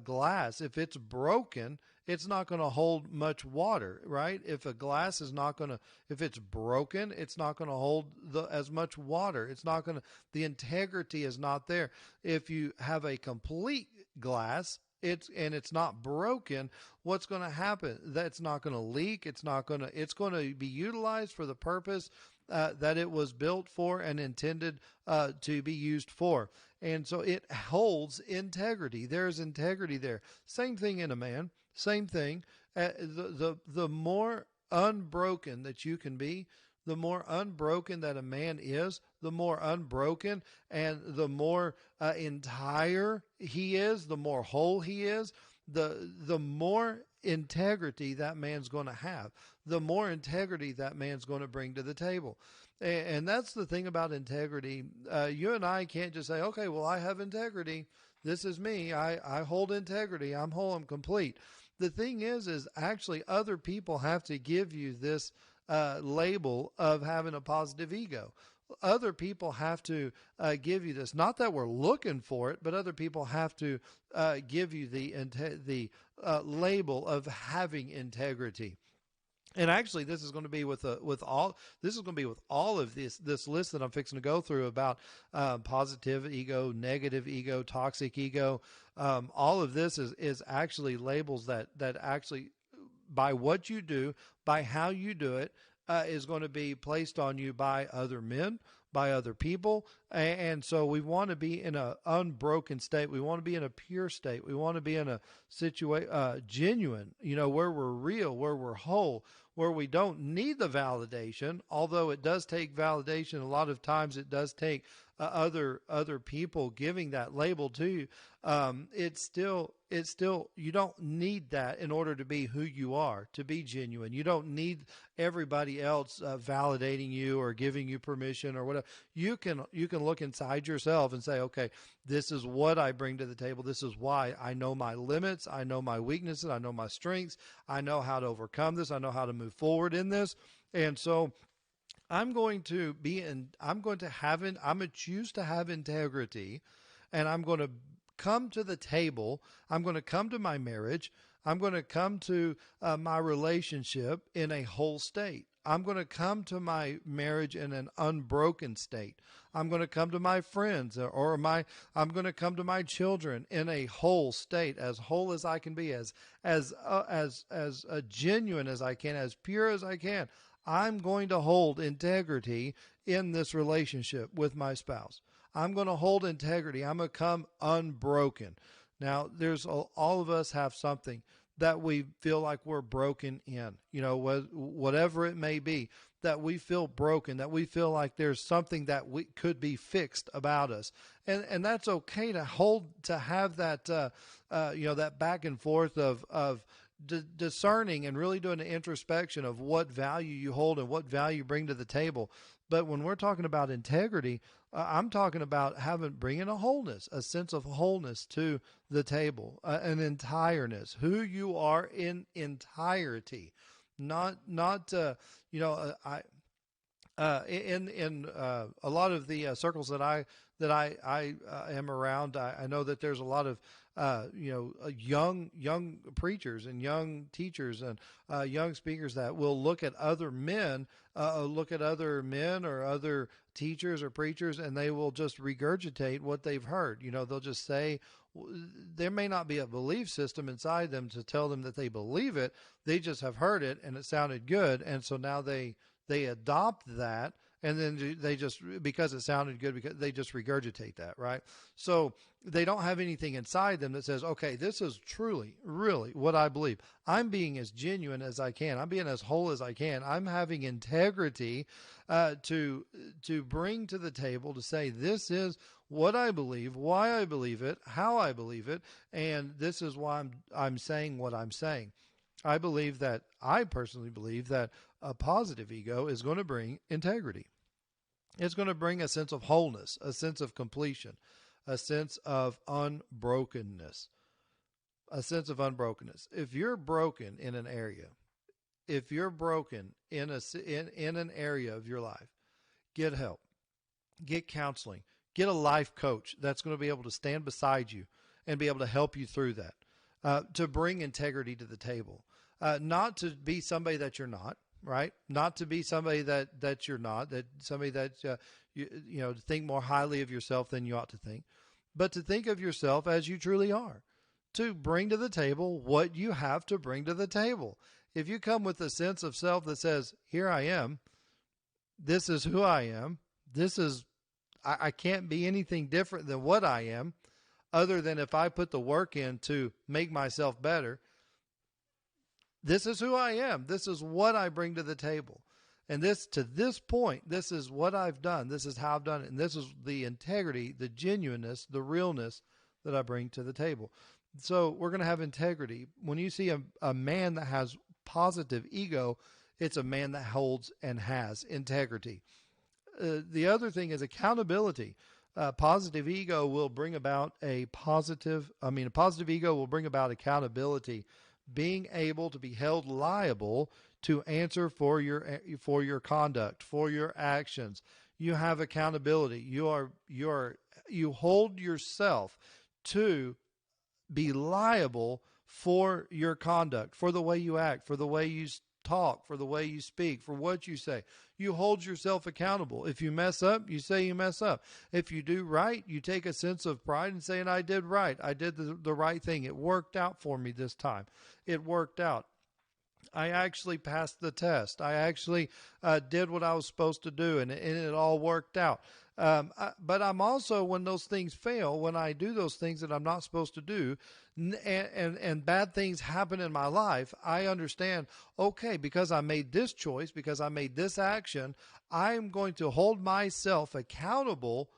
glass. If it's broken, it's not going to hold much water, right? If a glass is not going to, if it's broken, it's not going to hold as much water. It's not going to, the integrity is not there. If you have a complete glass, it's not broken, what's going to happen? That's not going to leak. It's going to be utilized for the purpose that it was built for and intended to be used for. And so it holds integrity. There's integrity there. Same thing in a man. Same thing. The more unbroken that you can be, the more unbroken that a man is, the more unbroken and the more entire he is, the more whole he is, the more integrity that man's going to have, the more integrity that man's going to bring to the table. And that's the thing about integrity. You and I can't just say, okay, well, I have integrity. This is me. I hold integrity. I'm whole. I'm complete. The thing is actually other people have to give you this label of having a positive ego. Other people have to give you this. Not that we're looking for it, but other people have to give you the label of having integrity. And actually, this is going to be with all of this list that I'm fixing to go through about positive ego, negative ego, toxic ego. All of this is actually labels that actually, by what you do, by how you do it, is going to be placed on you by other men, by other people. And so we want to be in an unbroken state. We want to be in a pure state. We want to be in a genuine, where we're real, where we're whole, where we don't need the validation, although it does take validation. A lot of times it does take other people giving that label to you. It's still, you don't need that in order to be who you are, to be genuine. You don't need everybody else validating you or giving you permission or whatever. You can look inside yourself and say, okay, this is what I bring to the table. This is why. I know my limits. I know my weaknesses. I know my strengths. I know how to overcome this. I know how to move forward in this. And so I'm going to choose to have integrity, and I'm going to come to the table. I'm going to come to my marriage. I'm going to come to my relationship in a whole state. I'm going to come to my marriage in an unbroken state. I'm going to come to my friends I'm going to come to my children in a whole state, as whole as I can be, as genuine as I can, as pure as I can. I'm going to hold integrity in this relationship with my spouse. I'm going to hold integrity. I'm going to come unbroken. Now, all of us have something that we feel like we're broken in, whatever it may be, that we feel broken, that we feel like there's something that could be fixed about us. And that's okay to have that, that back and forth of discerning and really doing an introspection of what value you hold and what value you bring to the table. But when we're talking about integrity, I'm talking about bringing a wholeness, a sense of wholeness to the table, an entireness, who you are in entirety, not I in a lot of the circles that I am around, I know that there's a lot of young preachers and young teachers and young speakers that will look at other men, or other teachers or preachers, and they will just regurgitate what they've heard. They'll just say, there may not be a belief system inside them to tell them that they believe it. They just have heard it and it sounded good, and so now they adopt that, and then they just, because it sounded good, because they just regurgitate that, right? So they don't have anything inside them that says, okay, this is truly, really what I believe. I'm being as genuine as I can. I'm being as whole as I can. I'm having integrity to bring to the table, to say, this is what I believe, why I believe it, how I believe it, and this is why I'm saying what I'm saying. I personally believe that a positive ego is going to bring integrity. It's going to bring a sense of wholeness, a sense of completion, a sense of unbrokenness, If you're broken in an area, if you're broken in an area of your life, get help, get counseling, get a life coach that's going to be able to stand beside you and be able to help you through that, to bring integrity to the table. Not to be somebody that you're not, right? Not to be somebody that you're not, that somebody that you think more highly of yourself than you ought to think, but to think of yourself as you truly are, to bring to the table what you have to bring to the table. If you come with a sense of self that says, here I am, this is who I am, I can't be anything different than what I am, other than if I put the work in to make myself better. This is who I am. This is what I bring to the table. And to this point, this is what I've done. This is how I've done it. And this is the integrity, the genuineness, the realness that I bring to the table. So we're going to have integrity. When you see a man that has positive ego, it's a man that holds and has integrity. The other thing is accountability. Positive ego will bring about a positive ego will bring about accountability, being able to be held liable to answer for your conduct, for your actions. You have accountability. You hold yourself to be liable for your conduct, for the way you act, for the way you talk, for the way you speak, for what you say. You hold yourself accountable. If you mess up, you say you mess up. If you do right, you take a sense of pride and saying, I did right. I did the right thing. It worked out for me this time. It worked out. I actually passed the test. I actually did what I was supposed to do, and it all worked out. But I'm also, when those things fail, when I do those things that I'm not supposed to do, and bad things happen in my life, I understand, okay, because I made this choice, because I made this action, I'm going to hold myself accountable.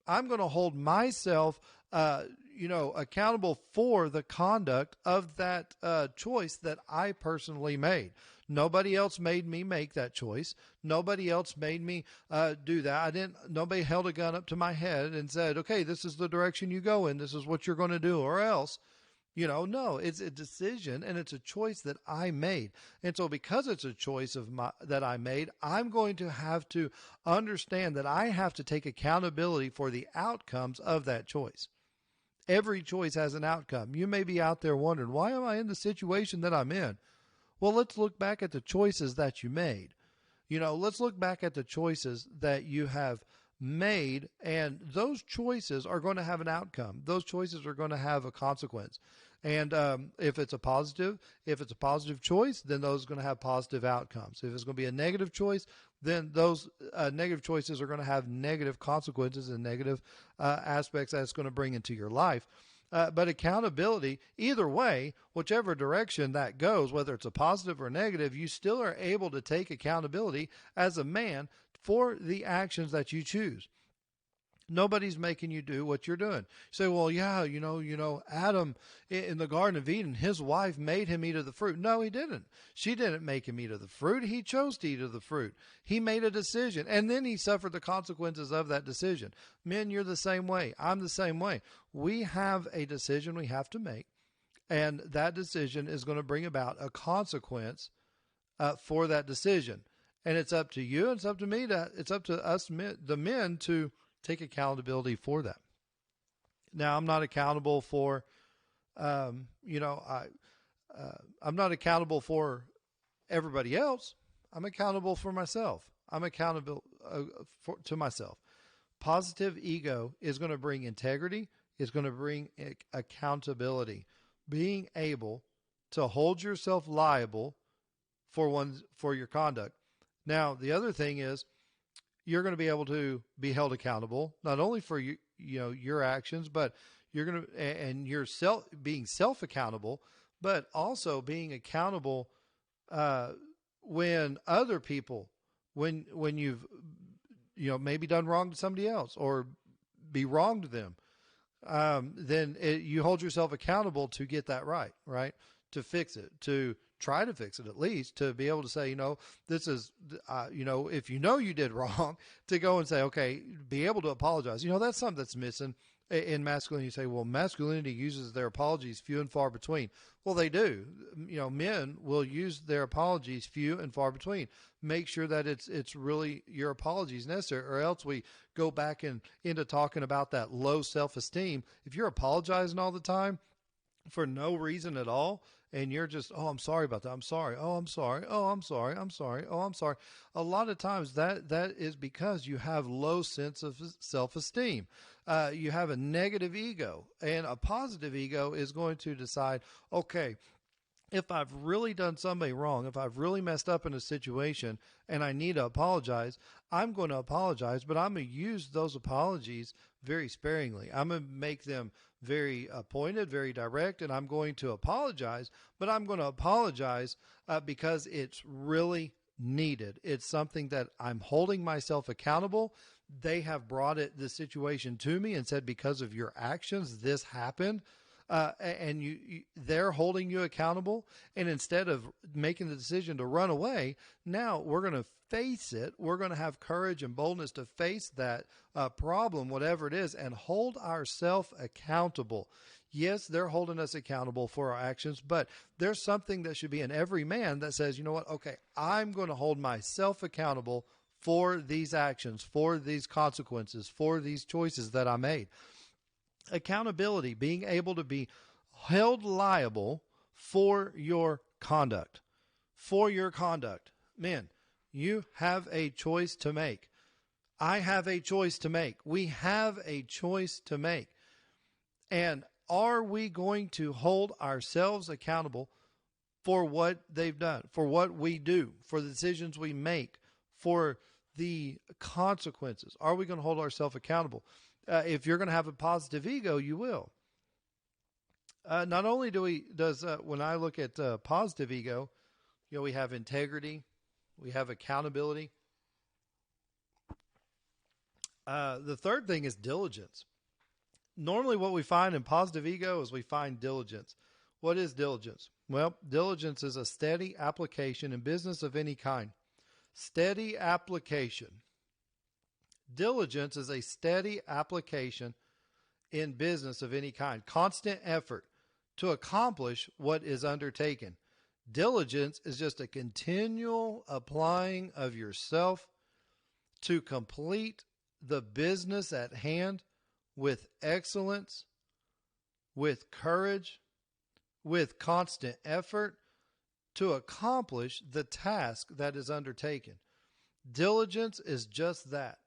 I'm going to hold myself accountable for the conduct of that choice that I personally made. Nobody else made me make that choice. Nobody else made me do that. Nobody held a gun up to my head and said, okay, this is the direction you go in. This is what you're going to do, or else. No, it's a decision and it's a choice that I made. And so because it's a choice that I made, I'm going to have to understand that I have to take accountability for the outcomes of that choice. Every choice has an outcome. You may be out there wondering, why am I in the situation that I'm in? Well, let's look back at the choices that you made. Let's look back at the choices that you have made, and those choices are going to have an outcome. Those choices are going to have a consequence. And if it's a positive choice, then those are going to have positive outcomes. If it's going to be a negative choice, then those negative choices are going to have negative consequences and negative aspects that it's going to bring into your life. But accountability, either way, whichever direction that goes, whether it's a positive or negative, you still are able to take accountability as a man for the actions that you choose. Nobody's making you do what you're doing. You say, well, yeah, Adam in the Garden of Eden, his wife made him eat of the fruit. No, he didn't. She didn't make him eat of the fruit. He chose to eat of the fruit. He made a decision, and then he suffered the consequences of that decision. Men, you're the same way. I'm the same way. We have a decision we have to make, and that decision is going to bring about a consequence for that decision. And it's up to you, and it's up to me, it's up to us, the men, to take accountability for that. Now, I'm not accountable for, I'm not accountable for everybody else. I'm accountable for myself. I'm accountable to myself. Positive ego is going to bring integrity. It's going to bring accountability. Being able to hold yourself liable for your conduct. Now, the other thing is, you're going to be able to be held accountable not only for your actions, but you're going to, and you're being self accountable, but also being accountable when other people, when you've maybe done wrong to somebody else or be wrong to them, then you hold yourself accountable to get that right, to fix it, to try to fix it, at least to be able to say, this is, if you did wrong, to go and say, okay, be able to apologize. That's something that's missing in masculinity. You say, well, masculinity uses their apologies few and far between. Well, they do. Men will use their apologies few and far between. Make sure that it's really your apologies necessary, or else we go back into talking about that low self-esteem. If you're apologizing all the time for no reason at all, and you're just, oh, I'm sorry about that. I'm sorry. Oh, I'm sorry. Oh, I'm sorry. I'm sorry. Oh, I'm sorry. A lot of times that is because you have low sense of self-esteem. You have a negative ego, and a positive ego is going to decide, okay, if I've really done somebody wrong, if I've really messed up in a situation and I need to apologize, I'm going to apologize, but I'm going to use those apologies very sparingly. I'm going to make them very pointed, very direct, and I'm going to apologize, but I'm going to apologize because it's really needed. It's something that I'm holding myself accountable. They have brought the situation to me and said, because of your actions, this happened. And they're holding you accountable. And instead of making the decision to run away, now we're going to face it. We're going to have courage and boldness to face that problem, whatever it is, and hold ourselves accountable. Yes, they're holding us accountable for our actions, but there's something that should be in every man that says, you know what? Okay, I'm going to hold myself accountable for these actions, for these consequences, for these choices that I made. Accountability, being able to be held liable for your conduct. For your conduct. Men, you have a choice to make. I have a choice to make. We have a choice to make. And are we going to hold ourselves accountable for what they've done, for what we do, for the decisions we make, for the consequences? Are we going to hold ourselves accountable? If you're going to have a positive ego, you will. Not only when I look at positive ego, we have integrity, we have accountability. The third thing is diligence. Normally what we find in positive ego is we find diligence. What is diligence? Well, diligence is a steady application in business of any kind. Steady application. Diligence is a steady application in business of any kind. Constant effort to accomplish what is undertaken. Diligence is just a continual applying of yourself to complete the business at hand with excellence, with courage, with constant effort to accomplish the task that is undertaken. Diligence is just that.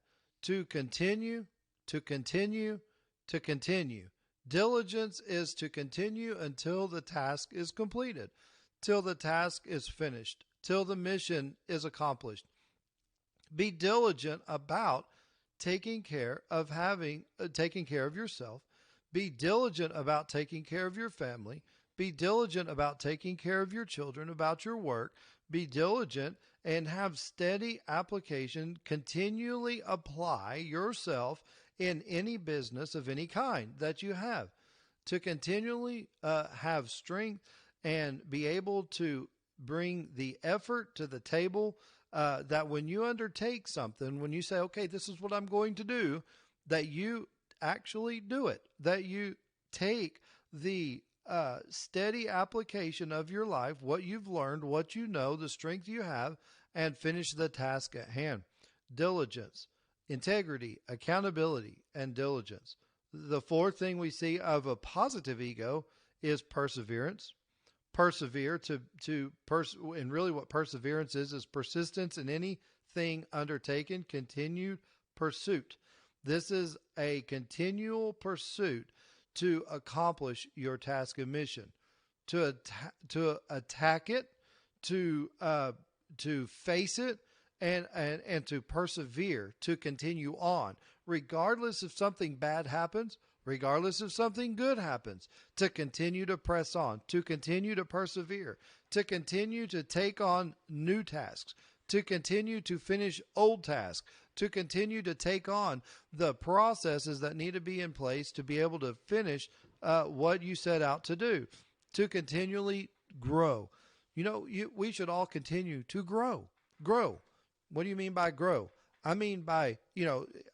To continue, to continue, to continue. Diligence is to continue until the task is completed, till the task is finished, till the mission is accomplished. Be diligent about taking care of yourself. Be diligent about taking care of your family. Be diligent about taking care of your children, about your work. Be diligent and have steady application. Continually apply yourself in any business of any kind that you have, to continually have strength and be able to bring the effort to the table, that when you undertake something, when you say, okay, this is what I'm going to do, that you actually do it, that you take the steady application of your life, what you've learned, what you know, the strength you have, and finish the task at hand. Diligence, integrity, accountability, and diligence. The fourth thing we see of a positive ego is perseverance. Persevere and really what perseverance is persistence in anything undertaken, continued pursuit. This is a continual pursuit to accomplish your task and mission, to attack it, to face it, and to persevere, to continue on, regardless if something bad happens, regardless if something good happens, to continue to press on, to continue to persevere, to continue to take on new tasks, to continue to finish old tasks, to continue to take on the processes that need to be in place to be able to finish what you set out to do, to continually grow. We should all continue to grow. Grow. What do you mean by grow? I mean by,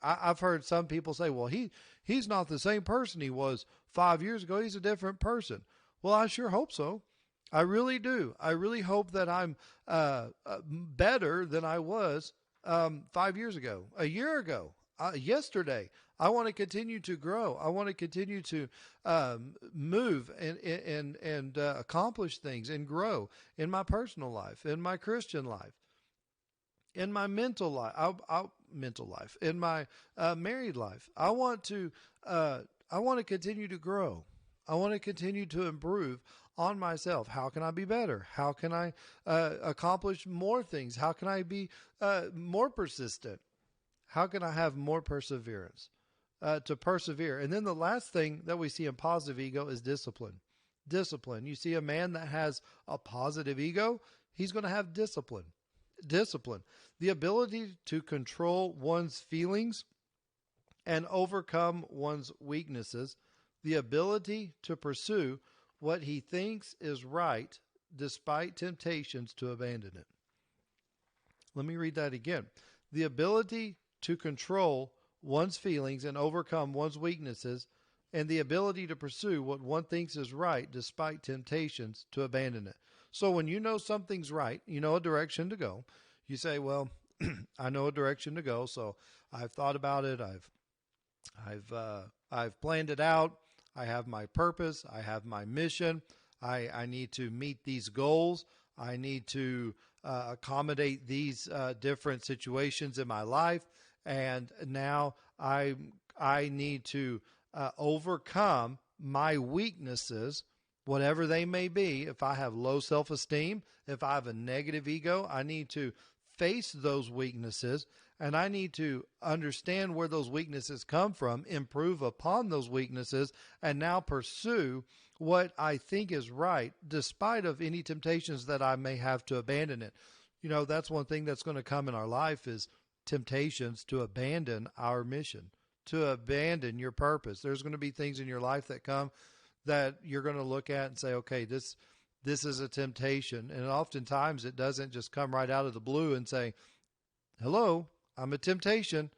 I've heard some people say, well, he's not the same person he was 5 years ago. He's a different person. Well, I sure hope so. I really do. I really hope that I'm better than I was 5 years ago, a year ago, yesterday. I want to continue to grow. I want to continue to move and accomplish things and grow in my personal life, in my Christian life, in my mental life, in my married life. I want to continue to grow. I want to continue to improve on myself. How can I be better? How can I accomplish more things? How can I be more persistent? How can I have more perseverance? To persevere. And then the last thing that we see in positive ego is discipline. Discipline. You see a man that has a positive ego, he's going to have discipline. Discipline. The ability to control one's feelings and overcome one's weaknesses. The ability to pursue what he thinks is right despite temptations to abandon it. Let me read that again. The ability to control one's feelings and overcome one's weaknesses, and the ability to pursue what one thinks is right despite temptations to abandon it. So when you know something's right, you know a direction to go. You say, well, I know a direction to go, so I've thought about it. I've planned it out. I have my purpose. I have my mission. I need to meet these goals. I need to accommodate these different situations in my life. And now I need to overcome my weaknesses, whatever they may be. If I have low self-esteem, if I have a negative ego, I need to face those weaknesses, and I need to understand where those weaknesses come from, improve upon those weaknesses, and now pursue what I think is right, despite of any temptations that I may have to abandon it. That's one thing that's going to come in our life is temptations to abandon our mission, to abandon your purpose. There's going to be things in your life that come that you're going to look at and say, okay, this is a temptation. And oftentimes it doesn't just come right out of the blue and say, hello, I'm a temptation.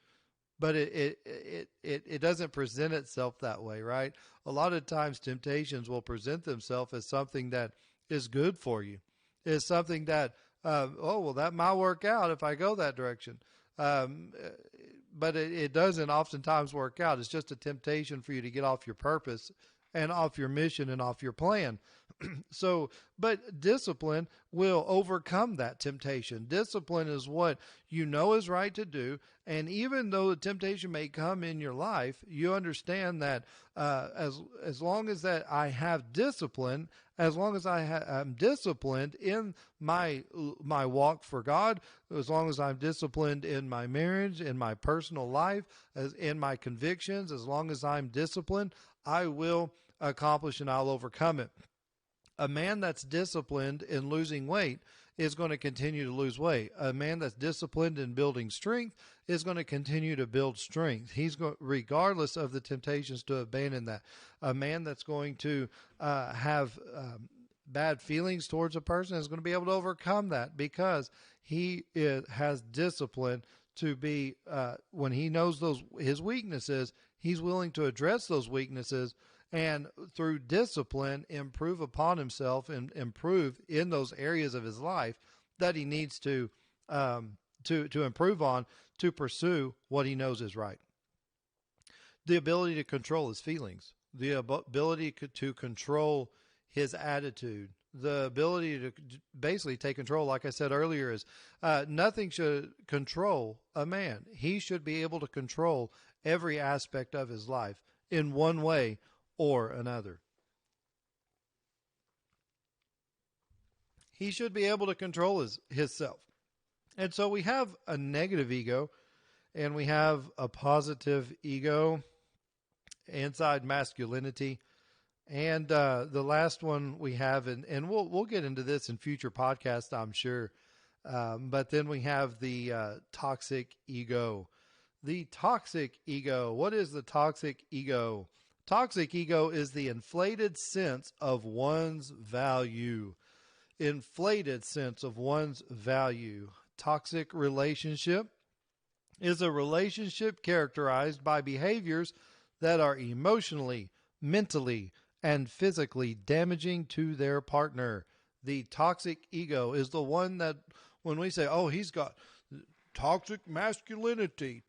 But it doesn't present itself that way, right? A lot of times temptations will present themselves as something that is good for you. Is something that, that might work out if I go that direction. But it doesn't oftentimes work out. It's just a temptation for you to get off your purpose and off your mission and off your plan. But discipline will overcome that temptation. Discipline is what you know is right to do. And even though the temptation may come in your life, you understand that as long as that I have discipline, as long as I'm disciplined in my walk for God, as long as I'm disciplined in my marriage, in my personal life, in my convictions, as long as I'm disciplined, I will accomplish and I'll overcome it. A man that's disciplined in losing weight is going to continue to lose weight. A man that's disciplined in building strength is going to continue to build strength. He's going, regardless of the temptations to abandon that. A man that's going to have bad feelings towards a person is going to be able to overcome that because has discipline to be, when he knows his weaknesses, he's willing to address those weaknesses and through discipline improve upon himself and improve in those areas of his life that he needs to improve on to pursue what he knows is right. The ability to control his feelings, the ability to control his attitude, the ability to basically take control, like I said earlier, is nothing should control a man. He should be able to control every aspect of his life in one way or another. He should be able to control his self. And so we have a negative ego and we have a positive ego inside masculinity. And the last one we have, and we'll get into this in future podcasts, I'm sure. But then we have the toxic ego. The toxic ego. What is the toxic ego? Toxic ego is the inflated sense of one's value. Inflated sense of one's value. Toxic relationship is a relationship characterized by behaviors that are emotionally, mentally, and physically damaging to their partner. The toxic ego is the one that when we say, oh, he's got toxic masculinity,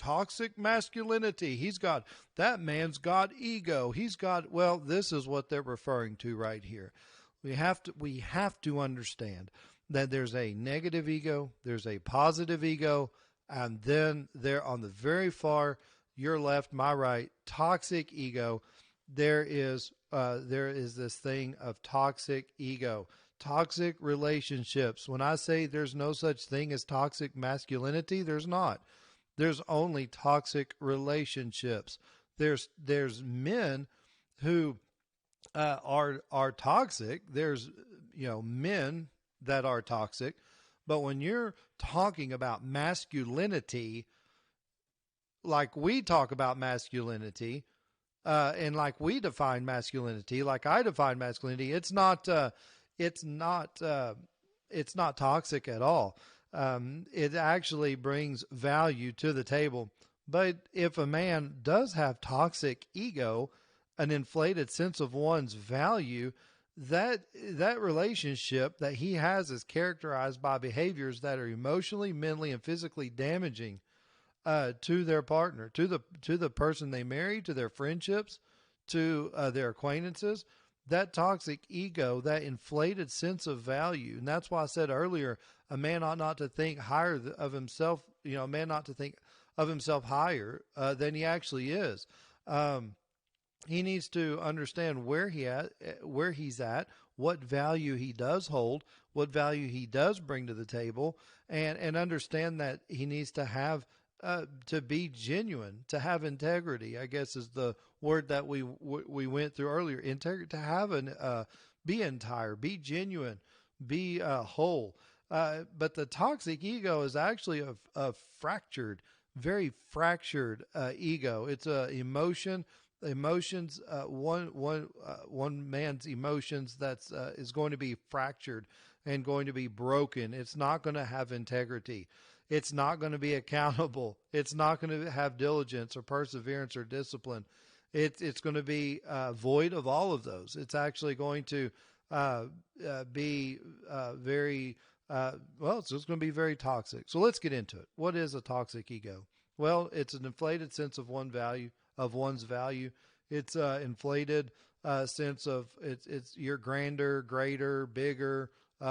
that man's got ego. He's got, well, this is what they're referring to right here. We have to understand that there's a negative ego, there's a positive ego, and then there on the very far, your left, my right, toxic ego, there is this thing of toxic ego. Toxic relationships. When I say there's no such thing as toxic masculinity, there's not. There's only toxic relationships. There's men who are toxic. There's men that are toxic. But when you're talking about masculinity, like we talk about masculinity, and like we define masculinity, like I define masculinity, it's not toxic at all. It actually brings value to the table. But if a man does have toxic ego, an inflated sense of one's value, that relationship that he has is characterized by behaviors that are emotionally, mentally, and physically damaging to their partner, to the person they marry, to their friendships, to their acquaintances. That toxic ego, that inflated sense of value. And that's why I said earlier, a man ought not to think higher of himself, a man not to think of himself higher than he actually is. He needs to understand where he's at, what value he does hold, what value he does bring to the table, and understand that he needs to have to be genuine, to have integrity, I guess is the word that we went through earlier. Integrity, to have be entire, be genuine, be whole. But the toxic ego is actually a fractured, very fractured ego. It's emotions. One man's emotions is going to be fractured and going to be broken. It's not going to have integrity. It's not going to be accountable. It's not going to have diligence or perseverance or discipline. It's going to be void of all of those. It's actually going to be very, it's just going to be very toxic. So let's get into it. What is a toxic ego? Well, it's an inflated sense of one's value. It's an inflated sense of it's you're grander, greater, bigger,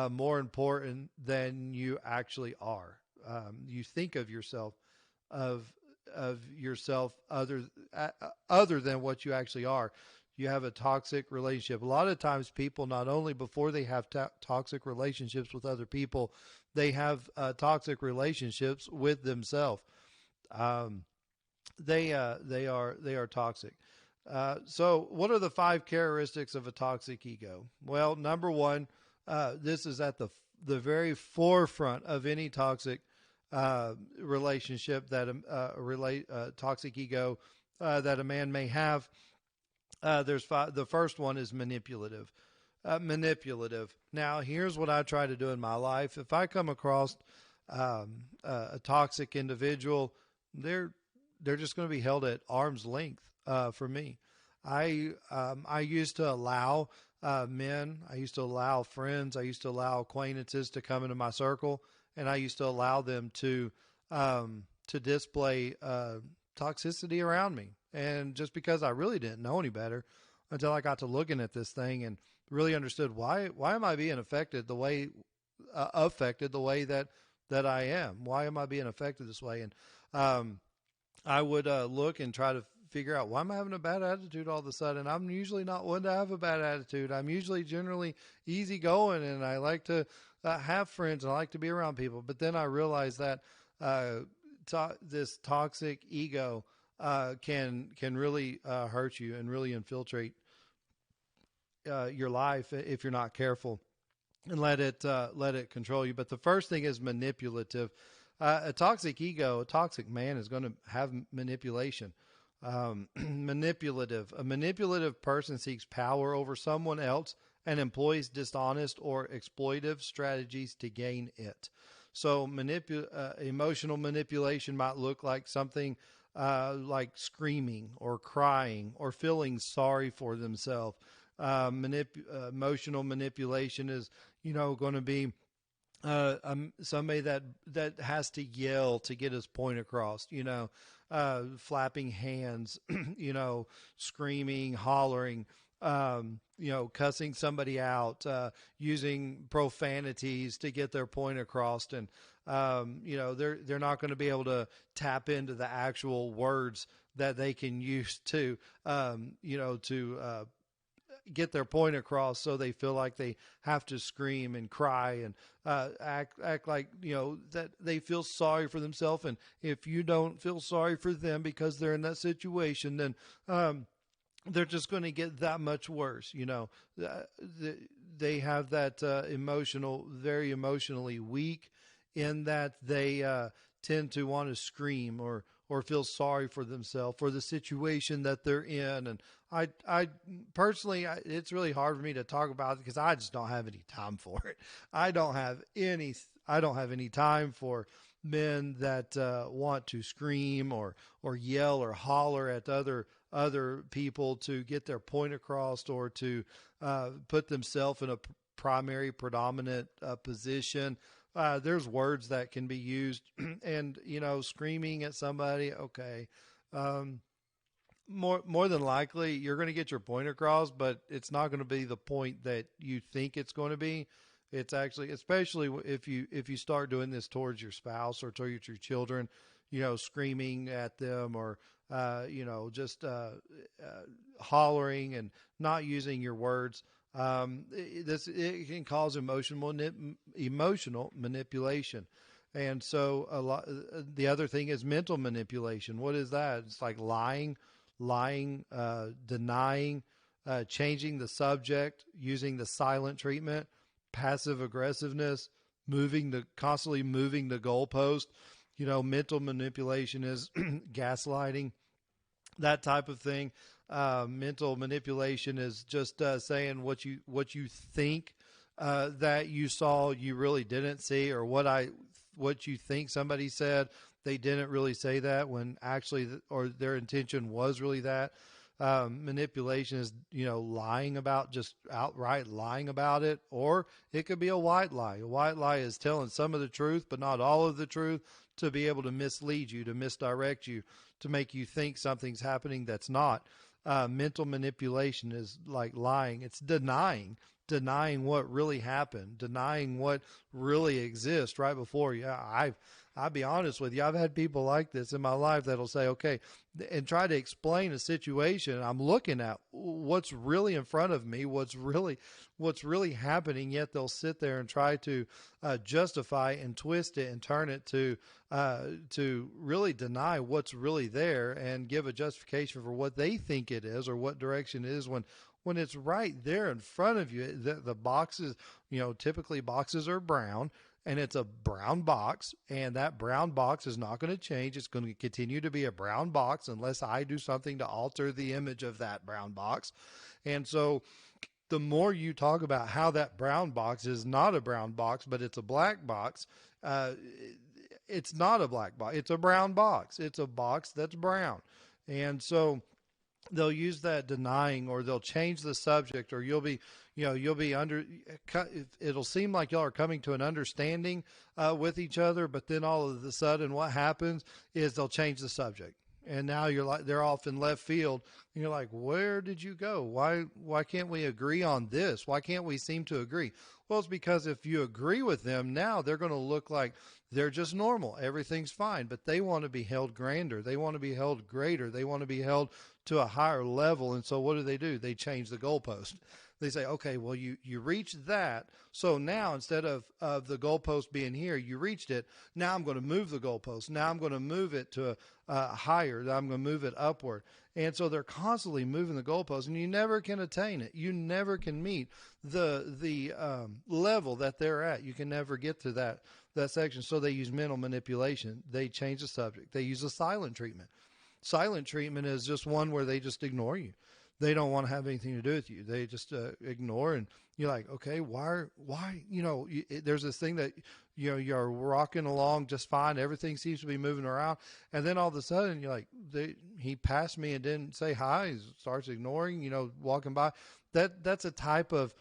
more important than you actually are. You think of yourself other than what you actually are. You have a toxic relationship. A lot of times people, not only before they have toxic relationships with other people, they have toxic relationships with themselves. They are toxic. So what are the 5 characteristics of a toxic ego? Well, number 1, this is at the very forefront of any toxic relationship that toxic ego that a man may have. There's five. The first one is manipulative. Manipulative. Now, here's what I try to do in my life. If I come across a toxic individual, they're just going to be held at arm's length for me. I used to allow men, I used to allow friends, I used to allow acquaintances to come into my circle, and I used to allow them to display toxicity around me. And just because I really didn't know any better until I got to looking at this thing and really understood why am I being affected the way that I am? Why am I being affected this way? And I would look and try to figure out, why am I having a bad attitude all of a sudden? I'm usually not one to have a bad attitude. I'm usually generally easygoing, and I like to have friends, and I like to be around people. But then I realized that this toxic ego can really hurt you and really infiltrate your life if you're not careful and let it control you. But the first thing is manipulative. A toxic ego, a toxic man is going to have manipulation. Manipulative. A manipulative person seeks power over someone else and employs dishonest or exploitive strategies to gain it. So emotional manipulation might look like something like screaming or crying or feeling sorry for themselves. Emotional manipulation is, going to be somebody that has to yell to get his point across, flapping hands, screaming, hollering, cussing somebody out, using profanities to get their point across. And, they're not going to be able to tap into the actual words that they can use to get their point across, so they feel like they have to scream and cry and act like that they feel sorry for themselves. And if you don't feel sorry for them because they're in that situation, then they're just going to get that much worse. They have that very emotionally weak, in that they tend to want to scream or feel sorry for themselves for the situation that they're in. And I personally, it's really hard for me to talk about it because I just don't have any time for it. I don't have any time for men that want to scream or yell or holler at other people to get their point across, or to put themselves in a predominant position. There's words that can be used, and screaming at somebody. Okay, more than likely you're going to get your point across, but it's not going to be the point that you think it's going to be. It's actually, especially if you start doing this towards your spouse or towards your children, screaming at them, or just hollering and not using your words. It can cause emotional manipulation. And so the other thing is mental manipulation. What is that? It's like lying, denying, changing the subject, using the silent treatment, passive aggressiveness, constantly moving the goalpost. Mental manipulation is gaslighting, that type of thing. Mental manipulation is just saying what you think that you saw, you really didn't see, or what you think somebody said, they didn't really say that, when actually or their intention was really that. Manipulation is lying about, just outright lying about it, or it could be a white lie. A white lie is telling some of the truth but not all of the truth, to be able to mislead you, to misdirect you, to make you think something's happening that's not. Mental manipulation is like lying. It's denying what really happened, denying what really exists right before you. I'll be honest with you. I've had people like this in my life that'll say, okay, and try to explain a situation. I'm looking at what's really in front of me, what's really happening, yet they'll sit there and try to justify and twist it and turn it to really deny what's really there, and give a justification for what they think it is or what direction it is, when it's right there in front of you. The boxes, typically boxes are brown, and it's a brown box, and that brown box is not going to change. It's going to continue to be a brown box unless I do something to alter the image of that brown box. And so the more you talk about how that brown box is not a brown box, but it's a black box, uh, it's not a black box. It's a brown box. It's a box that's brown. And so they'll use that denying, or they'll change the subject, or you'll be under, it'll seem like y'all are coming to an understanding with each other, but then all of a sudden what happens is they'll change the subject. And now you're like, they're off in left field. And you're like, where did you go? Why can't we agree on this? Why can't we seem to agree? Well, it's because if you agree with them, now they're going to look like they're just normal. Everything's fine, but they want to be held grander. They want to be held greater. They want to be held to a higher level. And so what do? They change the goalpost. They say, okay, well, you reached that. So now instead of the goalpost being here, you reached it. Now I'm going to move the goalpost. Now I'm going to move it to higher. I'm going to move it upward. And so they're constantly moving the goalpost, and you never can attain it. You never can meet the level that they're at. You can never get to that section. So they use mental manipulation. They change the subject. They use a silent treatment. Silent treatment is just one where they just ignore you. They don't want to have anything to do with you. They just ignore, and you're like, okay, why, there's this thing that, you're rocking along just fine. Everything seems to be moving around. And then all of a sudden you're like, he passed me and didn't say hi. He starts ignoring, walking by. That's a type of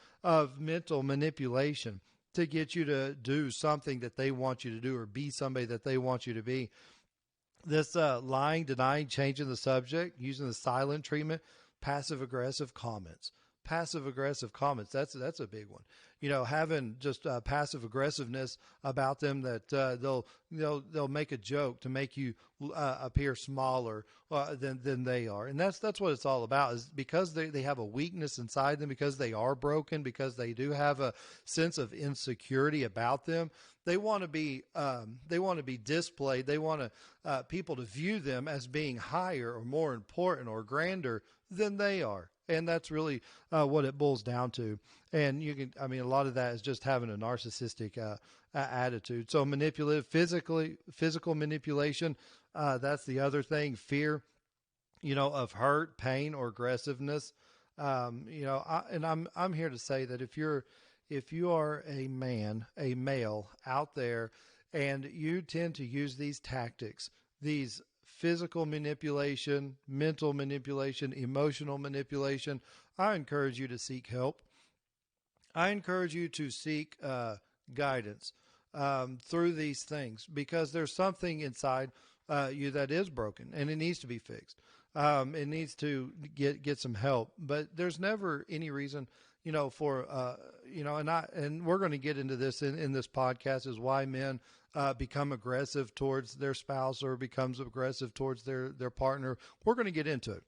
mental manipulation to get you to do something that they want you to do, or be somebody that they want you to be. This lying, denying, changing the subject, using the silent treatment, passive-aggressive comments. Passive-aggressive comments, that's a big one. Having just passive aggressiveness about them, that they'll make a joke to make you appear smaller than they are. And that's what it's all about, is because they have a weakness inside them, because they are broken, because they do have a sense of insecurity about them. They want to be displayed. They want people to view them as being higher or more important or grander than they are. And that's really what it boils down to. And a lot of that is just having a narcissistic attitude. So manipulative, physical manipulation, that's the other thing. Fear, of hurt, pain, or aggressiveness. I'm here to say that if you are a male out there, and you tend to use these tactics, these physical manipulation, mental manipulation, emotional manipulation, I encourage you to seek help. I encourage you to seek guidance through these things, because there's something inside you that is broken, and it needs to be fixed. It needs to get some help, but there's never any reason, for, and we're going to get into this in this podcast, is why men become aggressive towards their spouse, or becomes aggressive towards their partner. We're going to get into it.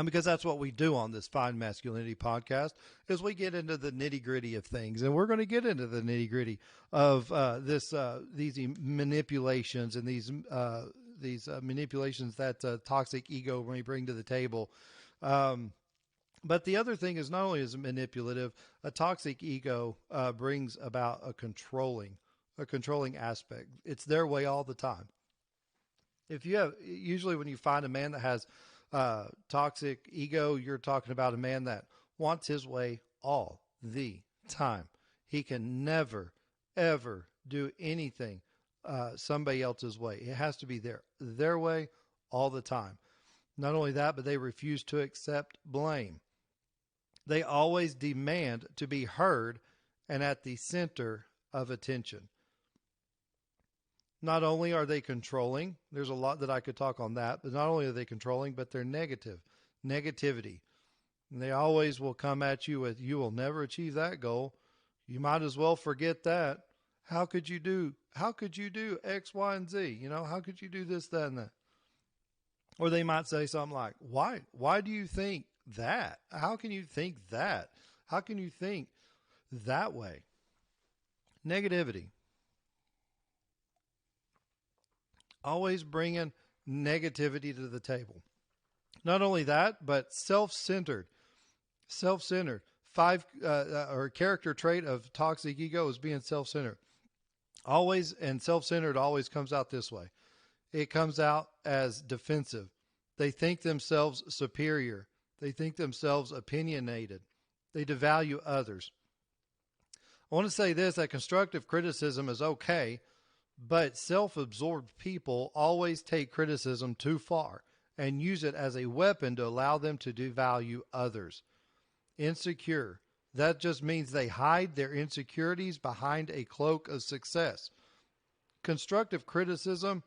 Because that's what we do on this Fine Masculinity podcast, is we get into the nitty gritty of things, and we're going to get into the nitty gritty of these manipulations, and these manipulations that toxic ego may bring to the table. But the other thing is, not only is it manipulative, a toxic ego brings about a controlling aspect. It's their way all the time. Usually when you find a man that has toxic ego, you're talking about a man that wants his way all the time. He can never, ever do anything somebody else's way. It has to be their way all the time. Not only that, but they refuse to accept blame. They always demand to be heard and at the center of attention. Not only are they controlling, there's a lot that I could talk on that, but not only are they controlling, but they're negativity. And they always will come at you with, you will never achieve that goal. You might as well forget that. How could you do X, Y, and Z? How could you do this, that, and that? Or they might say something like, why do you think that? How can you think that? How can you think that way? Negativity. Always bringing negativity to the table. Not only that, but self-centered. Or character trait of toxic ego is being self-centered. Always, and self-centered always comes out this way. It comes out as defensive. They think themselves superior. They think themselves opinionated. They devalue others. I want to say this, that constructive criticism is okay, but self-absorbed people always take criticism too far and use it as a weapon to allow them to devalue others. Insecure. That just means they hide their insecurities behind a cloak of success. Constructive criticism,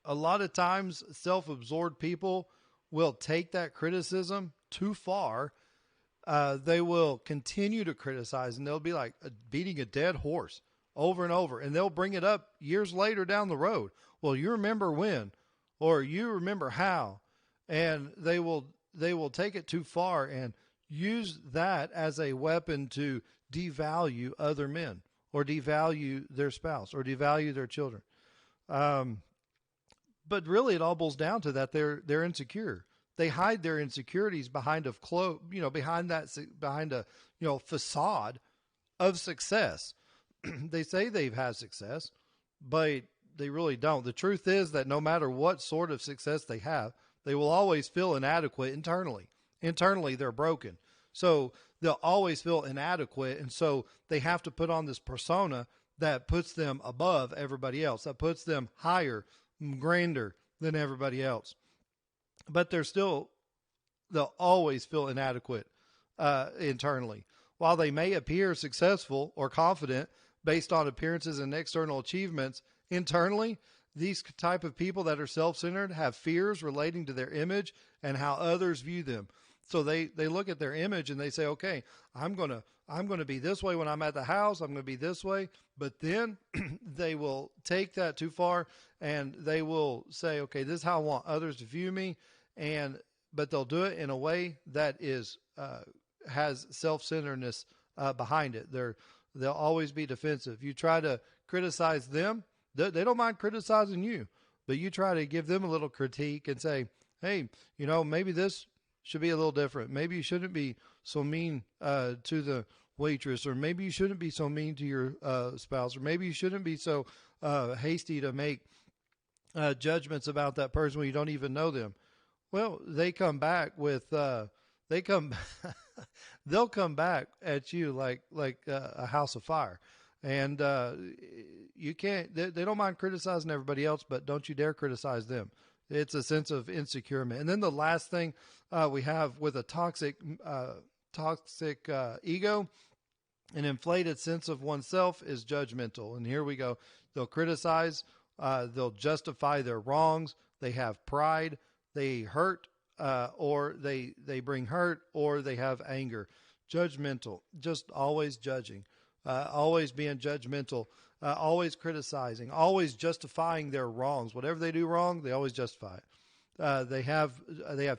a lot of times self-absorbed people will take that criticism too far. They will continue to criticize, and they'll be like beating a dead horse over and over, and they'll bring it up years later down the road. Well, you remember when, or you remember how, and they will take it too far and use that as a weapon to devalue other men, or devalue their spouse, or devalue their children. But really, it all boils down to that they're insecure. They hide their insecurities behind a cloak, behind a facade of success. They say they've had success, but they really don't. The truth is that no matter what sort of success they have, they will always feel inadequate internally. Internally, they're broken. So they'll always feel inadequate, and so they have to put on this persona that puts them above everybody else, that puts them higher, grander than everybody else. But they'll always feel inadequate internally. While they may appear successful or confident based on appearances and external achievements, internally, these type of people that are self-centered have fears relating to their image and how others view them. So they look at their image and they say, okay, I'm going to be this way when I'm at the house. I'm going to be this way. But then they will take that too far and they will say, okay, this is how I want others to view me. But they'll do it in a way that has self-centeredness behind it. They'll always be defensive. You try to criticize them. They don't mind criticizing you, but you try to give them a little critique and say, hey, maybe this should be a little different. Maybe you shouldn't be so mean to the waitress, or maybe you shouldn't be so mean to your spouse, or maybe you shouldn't be so hasty to make judgments about that person when you don't even know them. Well, they come back with they'll come back at you like a house of fire, and you can't. They don't mind criticizing everybody else, but don't you dare criticize them. It's a sense of insecurity. And then the last thing we have with a toxic ego, an inflated sense of oneself, is judgmental. And here we go. They'll criticize. They'll justify their wrongs. They have pride. They hurt, or they bring hurt, or they have anger. Judgmental, just always judging, always being judgmental, always criticizing, always justifying their wrongs. Whatever they do wrong, they always justify it. They have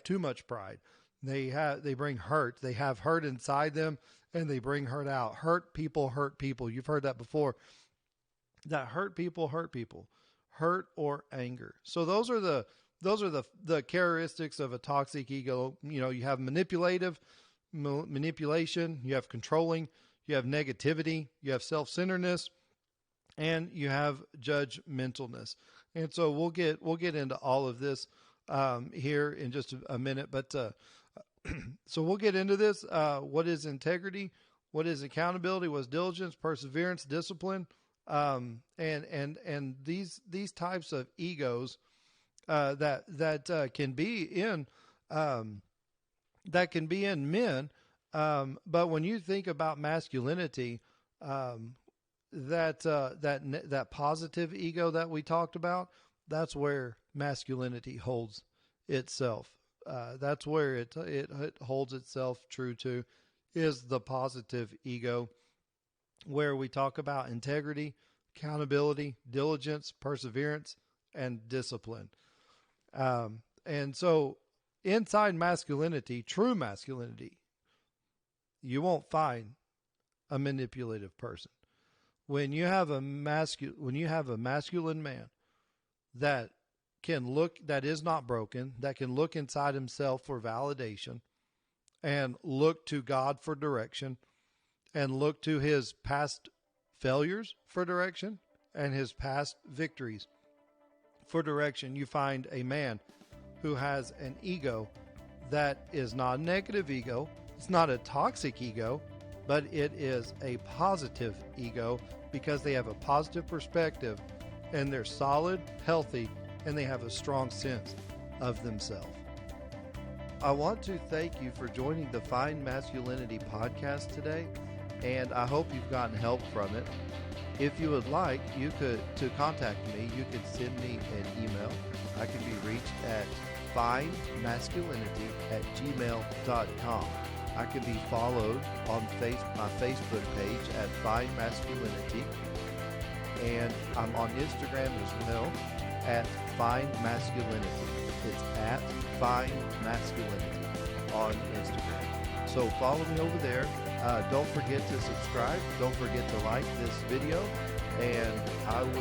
too much pride. They bring hurt. They have hurt inside them, and they bring hurt out. Hurt people hurt people. You've heard that before. That hurt people, hurt or anger. So those are the characteristics of a toxic ego. You have manipulation, you have controlling, you have negativity, you have self-centeredness, and you have judgmentalness. And so we'll get into all of this here in just a minute. But so we'll get into this. What is integrity? What is accountability? What is diligence, perseverance, discipline? And these types of egos that can be in men. But when you think about masculinity, that positive ego that we talked about, that's where masculinity holds itself. That's where it holds itself true to, is the positive ego, where we talk about integrity, accountability, diligence, perseverance, and discipline. And so inside masculinity, true masculinity, you won't find a manipulative person. When you have a masculine man that is not broken, that can look inside himself for validation and look to God for direction and look to his past failures for direction and his past victories for direction. You find a man who has an ego that is not a negative ego. It's not a toxic ego, but it is a positive ego because they have a positive perspective and they're solid, healthy, and they have a strong sense of themselves. I want to thank you for joining the Fine Masculinity podcast today, and I hope you've gotten help from it. If you would like, to contact me, you could send me an email. I can be reached at finemasculinity@gmail.com. I can be followed on my Facebook page at fineMasculinity, and I'm on Instagram as well at fineMasculinity. It's at fineMasculinity on Instagram. So follow me over there. Don't forget to subscribe. Don't forget to like this video, and I'll be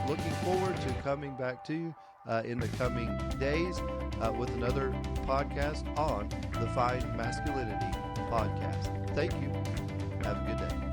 looking forward to coming back to you in the coming days with another podcast on the Fine Masculinity podcast. Thank you. Have a good day.